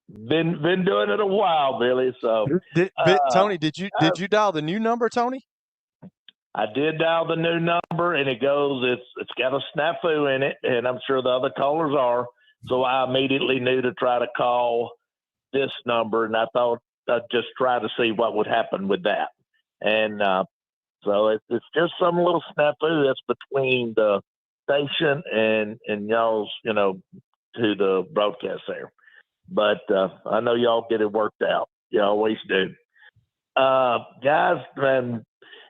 Been doing it a while, Billy. So, Tony, did you dial the new number, Tony? I did dial the new number, and it goes. It's got a snafu in it, and I'm sure the other callers are. So I immediately knew to try to call this number, and I thought I'd just try to see what would happen with that. And so it's just some little snafu that's between the station and y'all's, to the broadcast there. But I know y'all get it worked out. You always do. Guys, and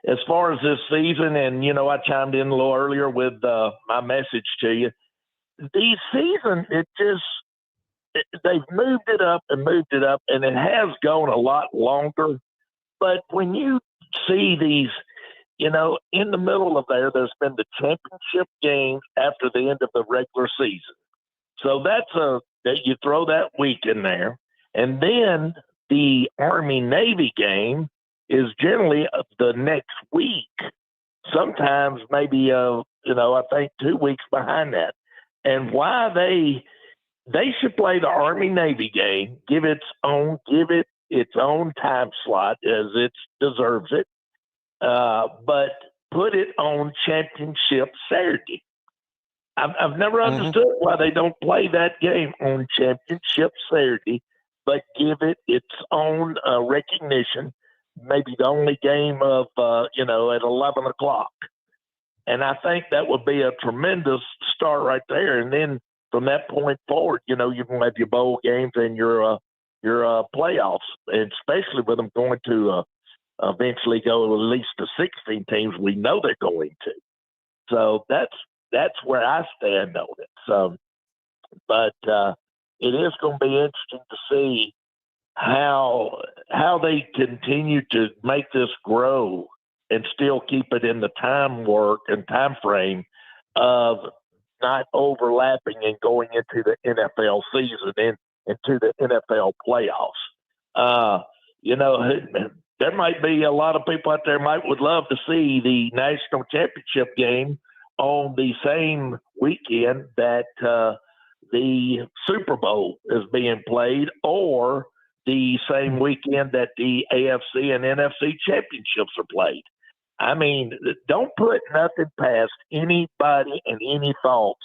as far as this season, and, I chimed in a little earlier with my message to you. These season, they've moved it up, and it has gone a lot longer. But when you see these, in the middle of there's been the championship games after the end of the regular season. So that you throw that week in there. And then the Army-Navy game is generally the next week. Sometimes maybe, I think 2 weeks behind that. And why they should play the Army-Navy game, give it its own time slot as it deserves it. But put it on championship Saturday. I've never understood why they don't play that game on championship Saturday, but give it its own recognition. Maybe the only game of at 11 o'clock, and I think that would be a tremendous start right there. And then from that point forward, you're going to have your bowl games and your playoffs, and especially with them going to eventually go at least to 16 teams. We know they're going to. So that's where I stand on it. So, but it is going to be interesting to see how they continue to make this grow and still keep it in the time frame of not overlapping and going into the NFL season and into the NFL playoffs. There might be a lot of people out there would love to see the national championship game on the same weekend that the Super Bowl is being played, or the same weekend that the AFC and NFC championships are played. I mean, don't put nothing past anybody and any thoughts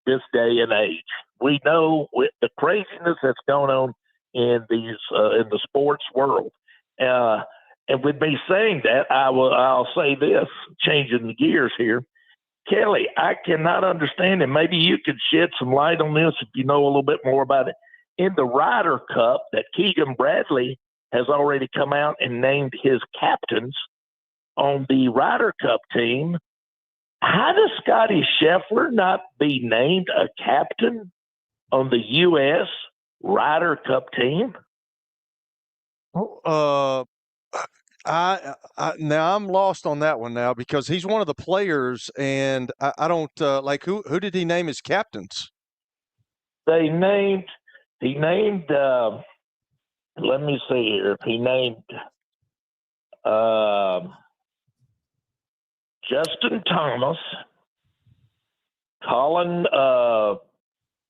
this day and age. We know with the craziness that's going on in these in the sports world. And with me saying that, I'll say this, changing the gears here. Kelly, I cannot understand, and maybe you could shed some light on this if you know a little bit more about it. In the Ryder Cup that Keegan Bradley has already come out and named his captains on the Ryder Cup team, how does Scotty Scheffler not be named a captain on the U.S. Ryder Cup team? Now I'm lost on that one now, because he's one of the players, and I don't like who did he name as captains? He named let me see here. He named Justin Thomas, Colin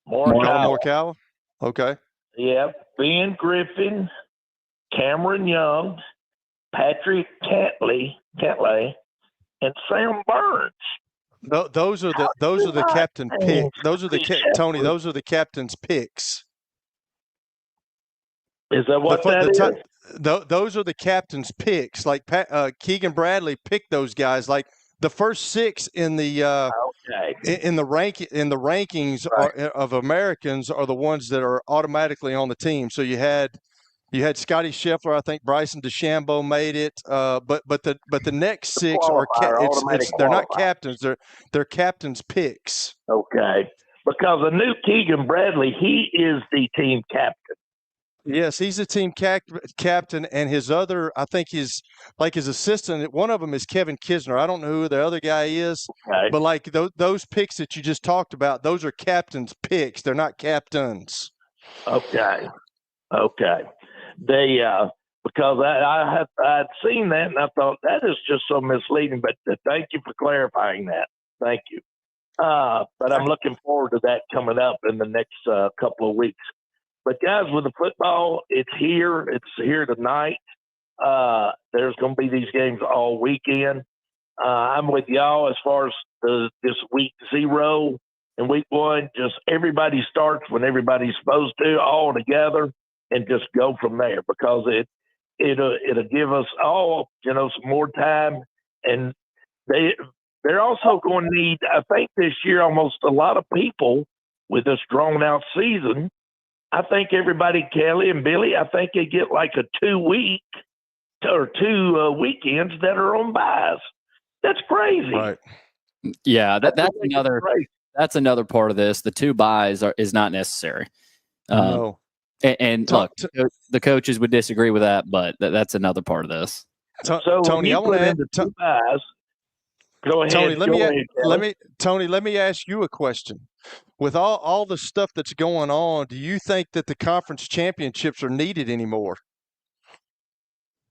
Morikawa. Okay. Yep. Ben Griffin, Cameron Young, Patrick Cantlay, and Sam Burns. Those are the captain picks. Those are Tony. Those are the captain's picks. Is that what those are the captain's picks. Like Keegan Bradley picked those guys. Like the first six in the rankings of Americans are the ones that are automatically on the team. So you had Scotty Scheffler. I think Bryson DeChambeau made it. But the next six are they're not captains. They're captain's picks. Okay, because the new Keegan Bradley, he is the team captain. Yes, he's the team captain, and his other, I think his assistant, one of them is Kevin Kisner. I don't know who the other guy is, but like those picks that you just talked about, those are captain's picks. They're not captains. Okay. They because I'd seen that, and I thought that is just so misleading. But thank you for clarifying that. Thank you. But I'm looking forward to that coming up in the next couple of weeks. But guys, with the football, it's here. It's here tonight. There's going to be these games all weekend. I'm with y'all as far as this week 0 and week 1. Just everybody starts when everybody's supposed to, all together, and just go from there, because it'll give us all some more time. And they're also going to need, I think this year, almost a lot of people with this drawn out season. I think everybody, Kelly and Billy, I think they get like a 2 week or 2 weekends that are on buys. That's crazy. Right. Yeah, that's another part of this. The 2 buys is not necessary. No. And look, the coaches would disagree with that, but that's another part of this. Tony, I want to add 2 buys. Go ahead. Tony, let me ask you a question. With all the stuff that's going on, do you think that the conference championships are needed anymore?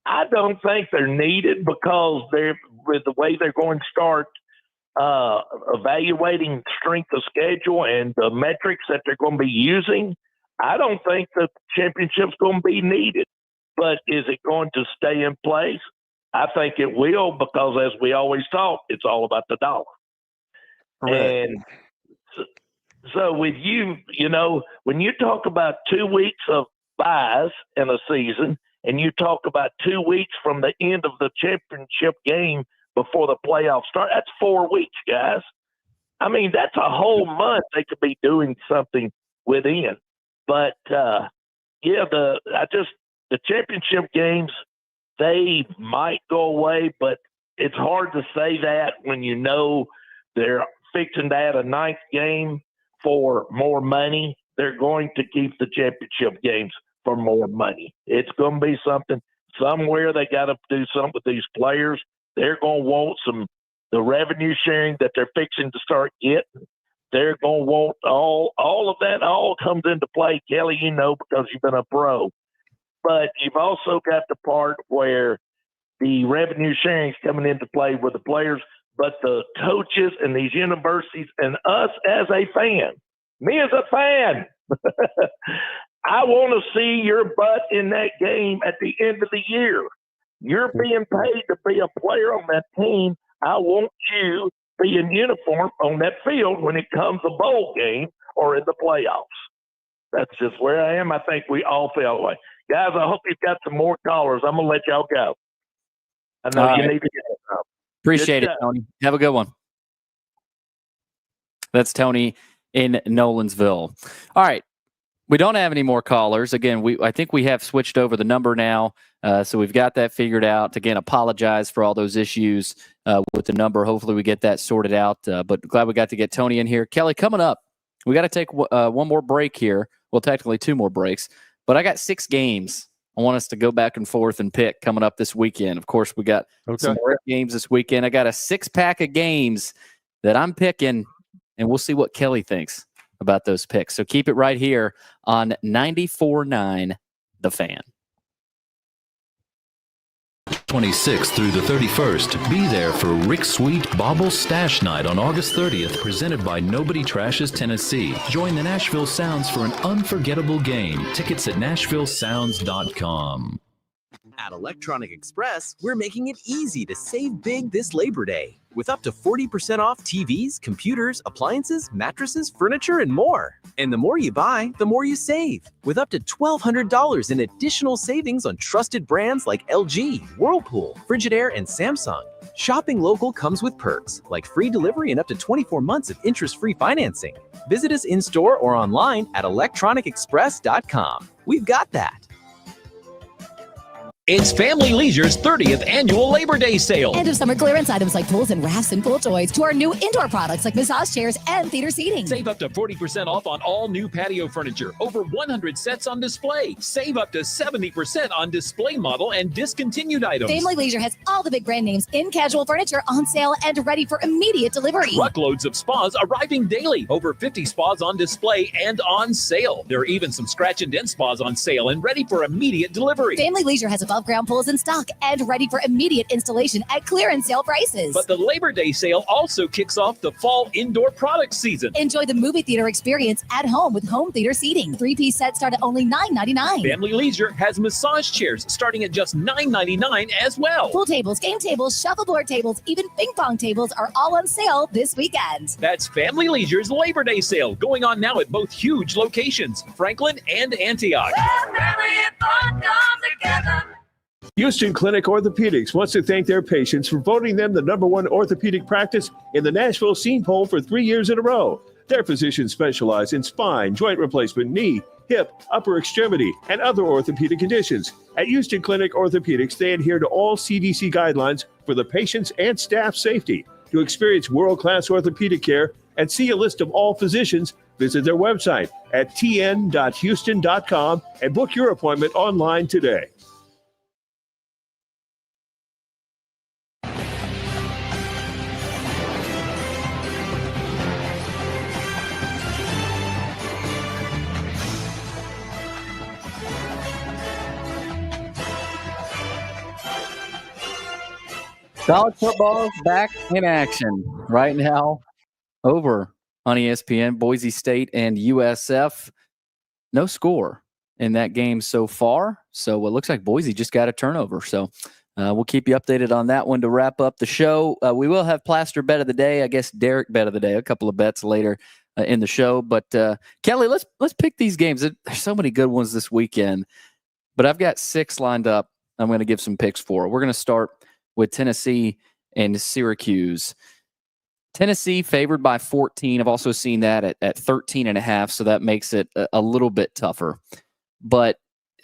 I don't think they're needed, because with the way they're going to start evaluating strength of schedule and the metrics that they're going to be using. I don't think the championship's going to be needed. But is it going to stay in place? I think it will, because as we always talk, it's all about the dollar. Correct. And so with you, when you talk about 2 weeks of buys in a season, and you talk about 2 weeks from the end of the championship game before the playoffs start, that's 4 weeks, guys. I mean, that's a whole month they could be doing something within. But the championship games, they might go away, but it's hard to say that when you know they're fixing to add a ninth game for more money. They're going to keep the championship games for more money. It's going to be something somewhere. They got to do something with these players. They're going to want the revenue sharing that they're fixing to start getting. They're going to want all of that. All comes into play, Kelly, because you've been a pro. But you've also got the part where the revenue sharing is coming into play with the players, but the coaches and these universities and us as a fan, me as a fan, I want to see your butt in that game at the end of the year. You're being paid to be a player on that team. I want you be in uniform on that field when it comes a bowl game or in the playoffs. That's just where I am. I think we all feel that way. Guys, I hope you've got some more callers. I'm going to let y'all go. I know you need to get it up. Appreciate it, Tony. Have a good one. That's Tony in Nolensville. All right. We don't have any more callers. Again, I think we have switched over the number now, so we've got that figured out. Again, apologize for all those issues with the number. Hopefully we get that sorted out, but glad we got to get Tony in here. Kelly, coming up, we got to take one more break here. Well, technically 2 more breaks, but I got 6 games I want us to go back and forth and pick coming up this weekend. Of course, we got some more games this weekend. I got a 6-pack of games that I'm picking, and we'll see what Kelly thinks about those picks. So keep it right here on 94.9 The Fan. 26th through the 31st, be there for Rick Sweet Bauble Stash Night on August 30th, presented by Nobody Trashes Tennessee. Join the Nashville Sounds for an unforgettable game. Tickets at NashvilleSounds.com. At Electronic Express, we're making it easy to save big this Labor Day with up to 40% off TVs, computers, appliances, mattresses, furniture, and more. And the more you buy, the more you save, with up to $1,200 in additional savings on trusted brands like LG, Whirlpool, Frigidaire, and Samsung. Shopping local comes with perks, like free delivery and up to 24 months of interest-free financing. Visit us in-store or online at electronicexpress.com. We've got that. It's Family Leisure's 30th annual Labor Day sale. End of summer clearance items like pools and rafts and pool toys to our new indoor products like massage chairs and theater seating. Save up to 40% off on all new patio furniture. Over 100 sets on display. Save up to 70% on display model and discontinued items. Family Leisure has all the big brand names in casual furniture on sale and ready for immediate delivery. Truckloads of spas arriving daily. Over 50 spas on display and on sale. There are even some scratch and dent spas on sale and ready for immediate delivery. Family Leisure has above ground pools in stock and ready for immediate installation at clearance sale prices. But the Labor Day sale also kicks off the fall indoor product season. Enjoy the movie theater experience at home with home theater seating. 3-piece sets start at only $9.99. Family Leisure has massage chairs starting at just $9.99 as well. Pool tables, game tables, shuffleboard tables, even ping pong tables are all on sale this weekend. That's Family Leisure's Labor Day sale going on now at both huge locations, Franklin and Antioch. Houston Clinic Orthopedics wants to thank their patients for voting them the #1 orthopedic practice in the Nashville Scene Poll for 3 years in a row. Their physicians specialize in spine, joint replacement, knee, hip, upper extremity, and other orthopedic conditions. At Houston Clinic Orthopedics, they adhere to all CDC guidelines for the patient's and staff safety. To experience world-class orthopedic care and see a list of all physicians, visit their website at tn.houston.com and book your appointment online today. College football is back in action right now over on ESPN. Boise State and USF. No score in that game so far. So it looks like Boise just got a turnover. So we'll keep you updated on that one to wrap up the show. We will have Plaster Bet of the Day. I guess Derek Bet of the Day. A couple of bets later in the show. But Kelly, let's pick these games. There's so many good ones this weekend. But I've got 6 lined up. I'm going to give some picks for. We're going to start with Tennessee and Syracuse. Tennessee favored by 14. I've also seen that at 13.5, so that makes it a little bit tougher. But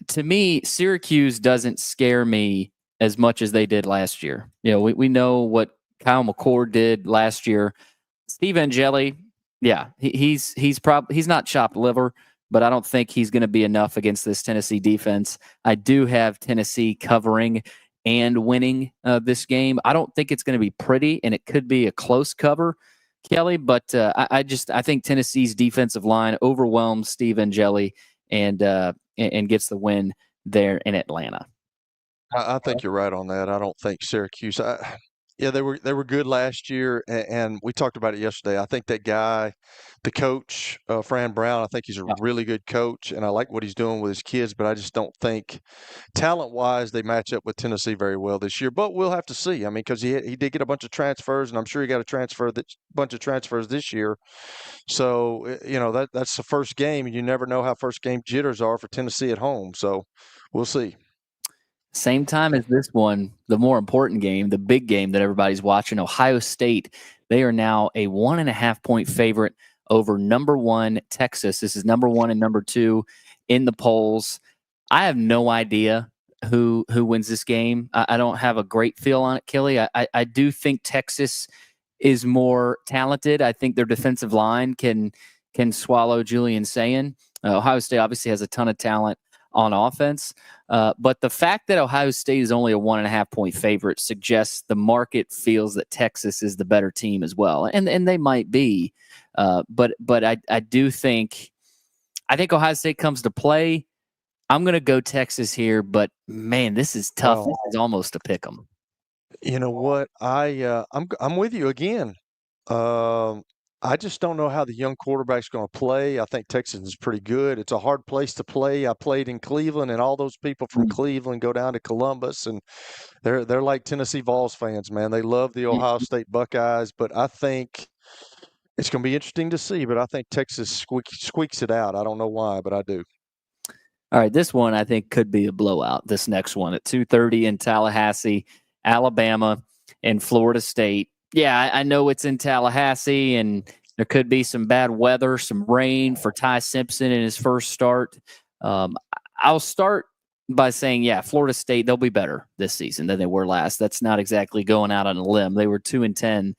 to me, Syracuse doesn't scare me as much as they did last year. We know what Kyle McCord did last year. Steve Angeli, yeah, he's not chopped liver, but I don't think he's going to be enough against this Tennessee defense. I do have Tennessee covering and winning this game. I don't think it's going to be pretty, and it could be a close cover, Kelly. But I think Tennessee's defensive line overwhelms Steve Angeli and gets the win there in Atlanta. I think you're right on that. I don't think Syracuse. Yeah, they were good last year, and we talked about it yesterday. I think that guy, the coach, Fran Brown, I think he's a really good coach, and I like what he's doing with his kids. But I just don't think, talent-wise, they match up with Tennessee very well this year. But we'll have to see. I mean, because he did get a bunch of transfers, and I'm sure he got a bunch of transfers this year. So that's the first game, and you never know how first game jitters are for Tennessee at home. So we'll see. Same time as this one, the more important game, the big game that everybody's watching, Ohio State. They are now a 1.5-point favorite over number 1 Texas. This is number 1 and number 2 in the polls. I have no idea who wins this game. I don't have a great feel on it, Kelly. I do think Texas is more talented. I think their defensive line can swallow Julian Sayin. Ohio State obviously has a ton of talent on offense. But the fact that Ohio State is only a 1.5-point favorite suggests the market feels that Texas is the better team as well. And they might be. But I do think Ohio State comes to play. I'm going to go Texas here, but man, this is tough. Wow. This is almost a pick 'em. You know what? I'm with you again. I just don't know how the young quarterback's going to play. I think Texas is pretty good. It's a hard place to play. I played in Cleveland, and all those people from Cleveland go down to Columbus, and they're like Tennessee Vols fans, man. They love the Ohio State Buckeyes, but I think it's going to be interesting to see. But I think Texas squeaks it out. I don't know why, but I do. All right, this one I think could be a blowout. This next one at 2:30 in Tallahassee, Alabama and Florida State. Yeah, I know it's in Tallahassee, and there could be some bad weather, some rain for Ty Simpson in his first start. I'll start by saying, yeah, Florida State, they'll be better this season than they were last. That's not exactly going out on a limb. They were 2-10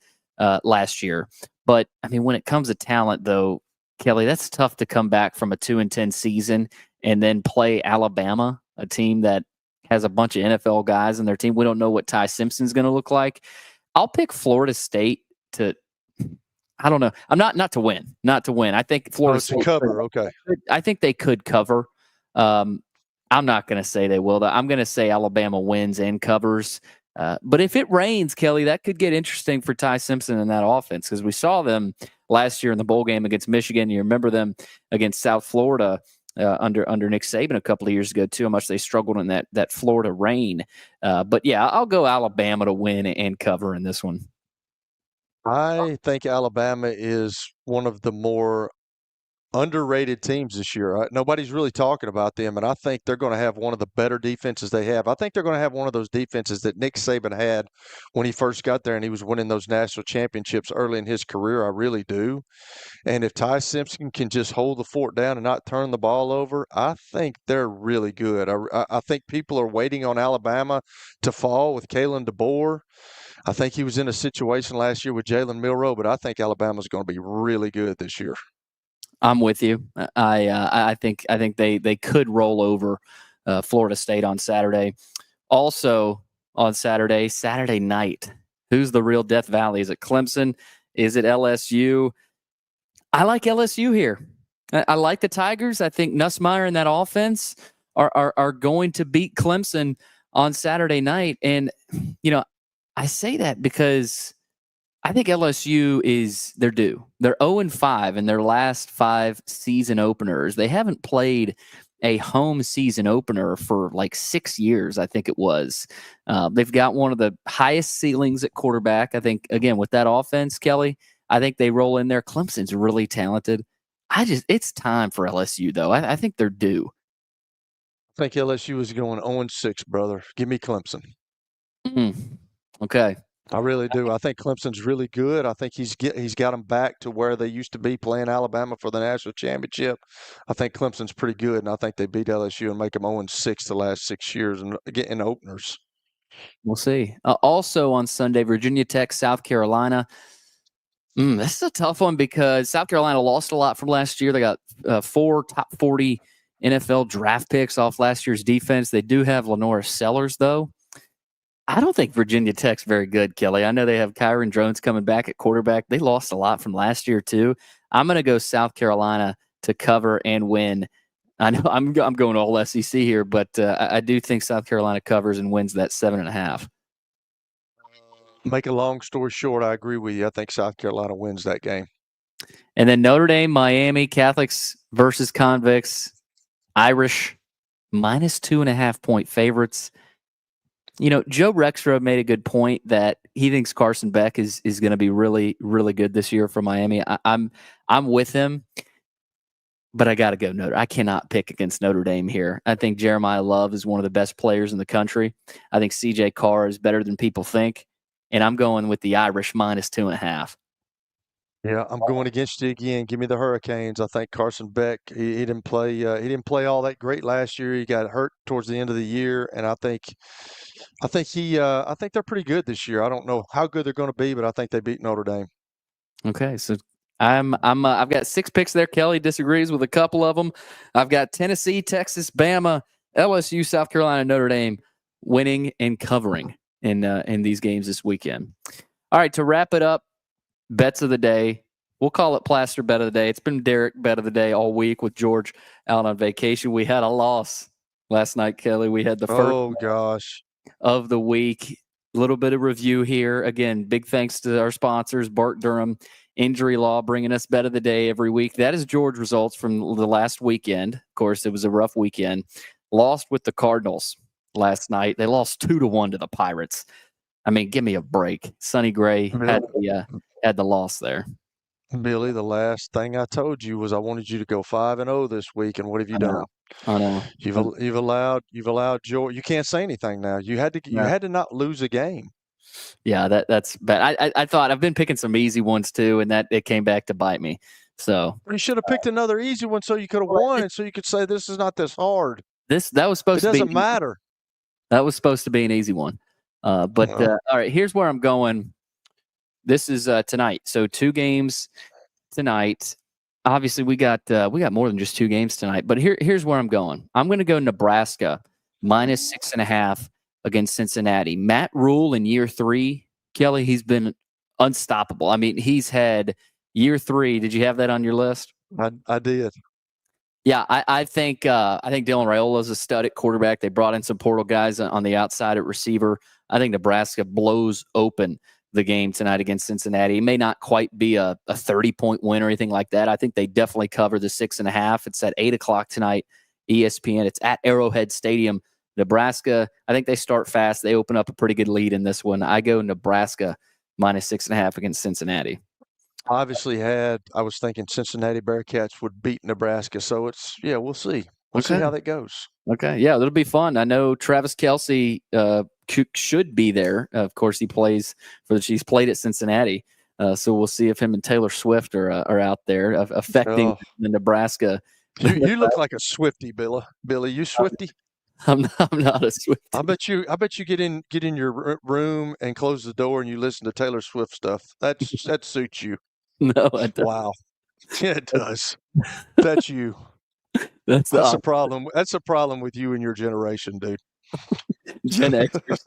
last year. But, I mean, when it comes to talent, though, Kelly, that's tough to come back from a 2-10 season and then play Alabama, a team that has a bunch of NFL guys in their team. We don't know what Ty Simpson's going to look like. I'll pick Florida State to, I don't know. I'm not to win. I think Florida State to cover. Okay. I think they could cover. I'm not going to say they will. I'm going to say Alabama wins and covers. But if it rains, Kelly, that could get interesting for Ty Simpson in that offense, because we saw them last year in the bowl game against Michigan. You remember them against South Florida under Nick Saban a couple of years ago too, how much they struggled in that Florida rain. But yeah, I'll go Alabama to win and cover in this one. I think Alabama is one of the more underrated teams this year. Nobody's really talking about them, and I think they're going to have one of the better defenses they have. I think they're going to have one of those defenses that Nick Saban had when he first got there and he was winning those national championships early in his career. I really do. And if Ty Simpson can just hold the fort down and not turn the ball over, I think they're really good. I think people are waiting on Alabama to fall with Kalen DeBoer. I think he was in a situation last year with Jalen Milroe, but I think Alabama's going to be really good this year. I'm with you. I think they could roll over Florida State on Saturday. Also on Saturday night, who's the real Death Valley? Is it Clemson? Is it LSU? I like LSU here. I like the Tigers. I think Nussmeier and that offense are going to beat Clemson on Saturday night. And, I say that because I think LSU they're due. They're 0-5 in their last 5 season openers. They haven't played a home season opener for like 6 years, I think it was. They've got one of the highest ceilings at quarterback. I think, again, with that offense, Kelly, I think they roll in there. Clemson's really talented. It's time for LSU, though. I think they're due. I think LSU is going 0-6, brother. Give me Clemson. Okay. I really do. I think Clemson's really good. I think he's got them back to where they used to be playing Alabama for the national championship. I think Clemson's pretty good, and I think they beat LSU and make them 0-6 the last 6 years and get in openers. We'll see. Also on Sunday, Virginia Tech, South Carolina. This is a tough one because South Carolina lost a lot from last year. They got 4 top 40 NFL draft picks off last year's defense. They do have Lenora Sellers, though. I don't think Virginia Tech's very good, Kelly. I know they have Kyron Drones coming back at quarterback. They lost a lot from last year, too. I'm going to go South Carolina to cover and win. I know I'm going all SEC here, but I do think South Carolina covers and wins that 7.5. Make a long story short, I agree with you. I think South Carolina wins that game. And then Notre Dame, Miami, Catholics versus convicts, Irish, -2.5-point favorites. You know, Joe Rexrode made a good point that he thinks Carson Beck is going to be really, really good this year for Miami. I'm with him, but I got to go Notre. I cannot pick against Notre Dame here. I think Jeremiah Love is one of the best players in the country. I think CJ Carr is better than people think, and I'm going with the Irish -2.5. Yeah, I'm going against you again. Give me the Hurricanes. I think Carson Beck, he didn't play. He didn't play all that great last year. He got hurt towards the end of the year, and I think they're pretty good this year. I don't know how good they're going to be, but I think they beat Notre Dame. Okay, so I've got 6 picks there. Kelly disagrees with a couple of them. I've got Tennessee, Texas, Bama, LSU, South Carolina, Notre Dame winning and covering in these games this weekend. All right, to wrap it up, bets of the day. We'll call it Plaster Bet of the Day. It's been Derek Bet of the Day all week with George out on vacation. We had a loss last night, Kelly. We had the first of the week. A little bit of review here. Again, big thanks to our sponsors, Bart Durham, Injury Law, bringing us Bet of the Day every week. That is George results from the last weekend. Of course, it was a rough weekend. Lost with the Cardinals last night. They lost 2-1 to the Pirates. I mean, give me a break. Sonny Gray had the loss there. Billy, the last thing I told you was I wanted you to go 5-0 this week, and what have you done? I know. You've allowed George. You can't say anything now. You had to not lose a game. Yeah, that's bad. I thought I've been picking some easy ones too, and that it came back to bite me. So you should have picked another easy one so you could have won, and so you could say this is not this hard. That was supposed to be. It doesn't matter. That was supposed to be an easy one. All right, here's where I'm going. This is tonight. So 2 games tonight. Obviously, we got more than just 2 games tonight. But here's where I'm going. I'm going to go Nebraska -6.5 against Cincinnati. Matt Rule in year 3, Kelly, he's been unstoppable. I mean, he's had year 3. Did you have that on your list? I did. Yeah, I think Dylan Raiola is a stud at quarterback. They brought in some portal guys on the outside at receiver. I think Nebraska blows open the game tonight against Cincinnati. It may not quite be a 30-point win or anything like that. I think they definitely cover the 6.5. It's at 8 o'clock tonight, ESPN. It's at Arrowhead Stadium. Nebraska, I think they start fast. They open up a pretty good lead in this one. I go Nebraska -6.5 against Cincinnati. Obviously I was thinking Cincinnati Bearcats would beat Nebraska. So we'll see. We'll see how that goes. Okay. Yeah, it'll be fun. I know Travis Kelce should be there. Of course, he plays for the Chiefs, played at Cincinnati. So we'll see if him and Taylor Swift are out there affecting the Nebraska. You look like a Swiftie, Billy. You Swiftie? I'm not a Swiftie. I bet you get in your room and close the door and you listen to Taylor Swift stuff. That suits you. No, it doesn't. Wow. Yeah, it does. That's you. That's a problem. That's a problem with you and your generation, dude. Gen Xers.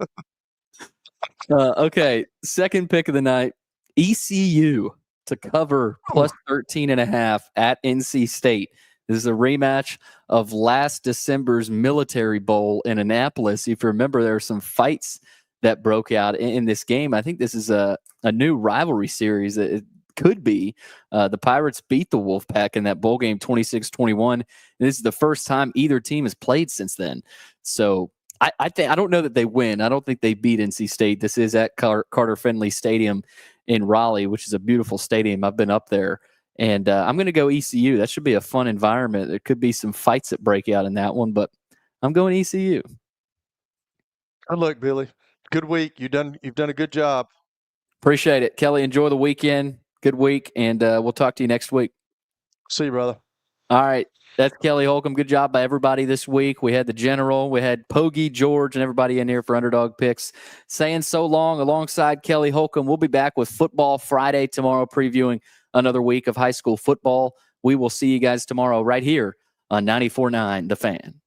Okay, second pick of the night, ECU to cover +13.5 at NC State. This is a rematch of last December's Military Bowl in Annapolis. If you remember, there were some fights that broke out in this game. I think this is a new rivalry series. It could be. The Pirates beat the Wolfpack in that bowl game 26-21. And this is the first time either team has played since then. So I don't know that they win. I don't think they beat NC State. This is at Carter Finley Stadium in Raleigh, which is a beautiful stadium. I've been up there. And I'm going to go ECU. That should be a fun environment. There could be some fights that break out in that one, but I'm going ECU. Good luck, Billy. Good week. You've done a good job. Appreciate it. Kelly, enjoy the weekend. Good week, and we'll talk to you next week. See you, brother. All right. That's Kelly Holcomb. Good job by everybody this week. We had the General. We had Pogie, George, and everybody in here for Underdog Picks. Saying so long alongside Kelly Holcomb. We'll be back with Football Friday tomorrow, previewing another week of high school football. We will see you guys tomorrow right here on 94.9 The Fan.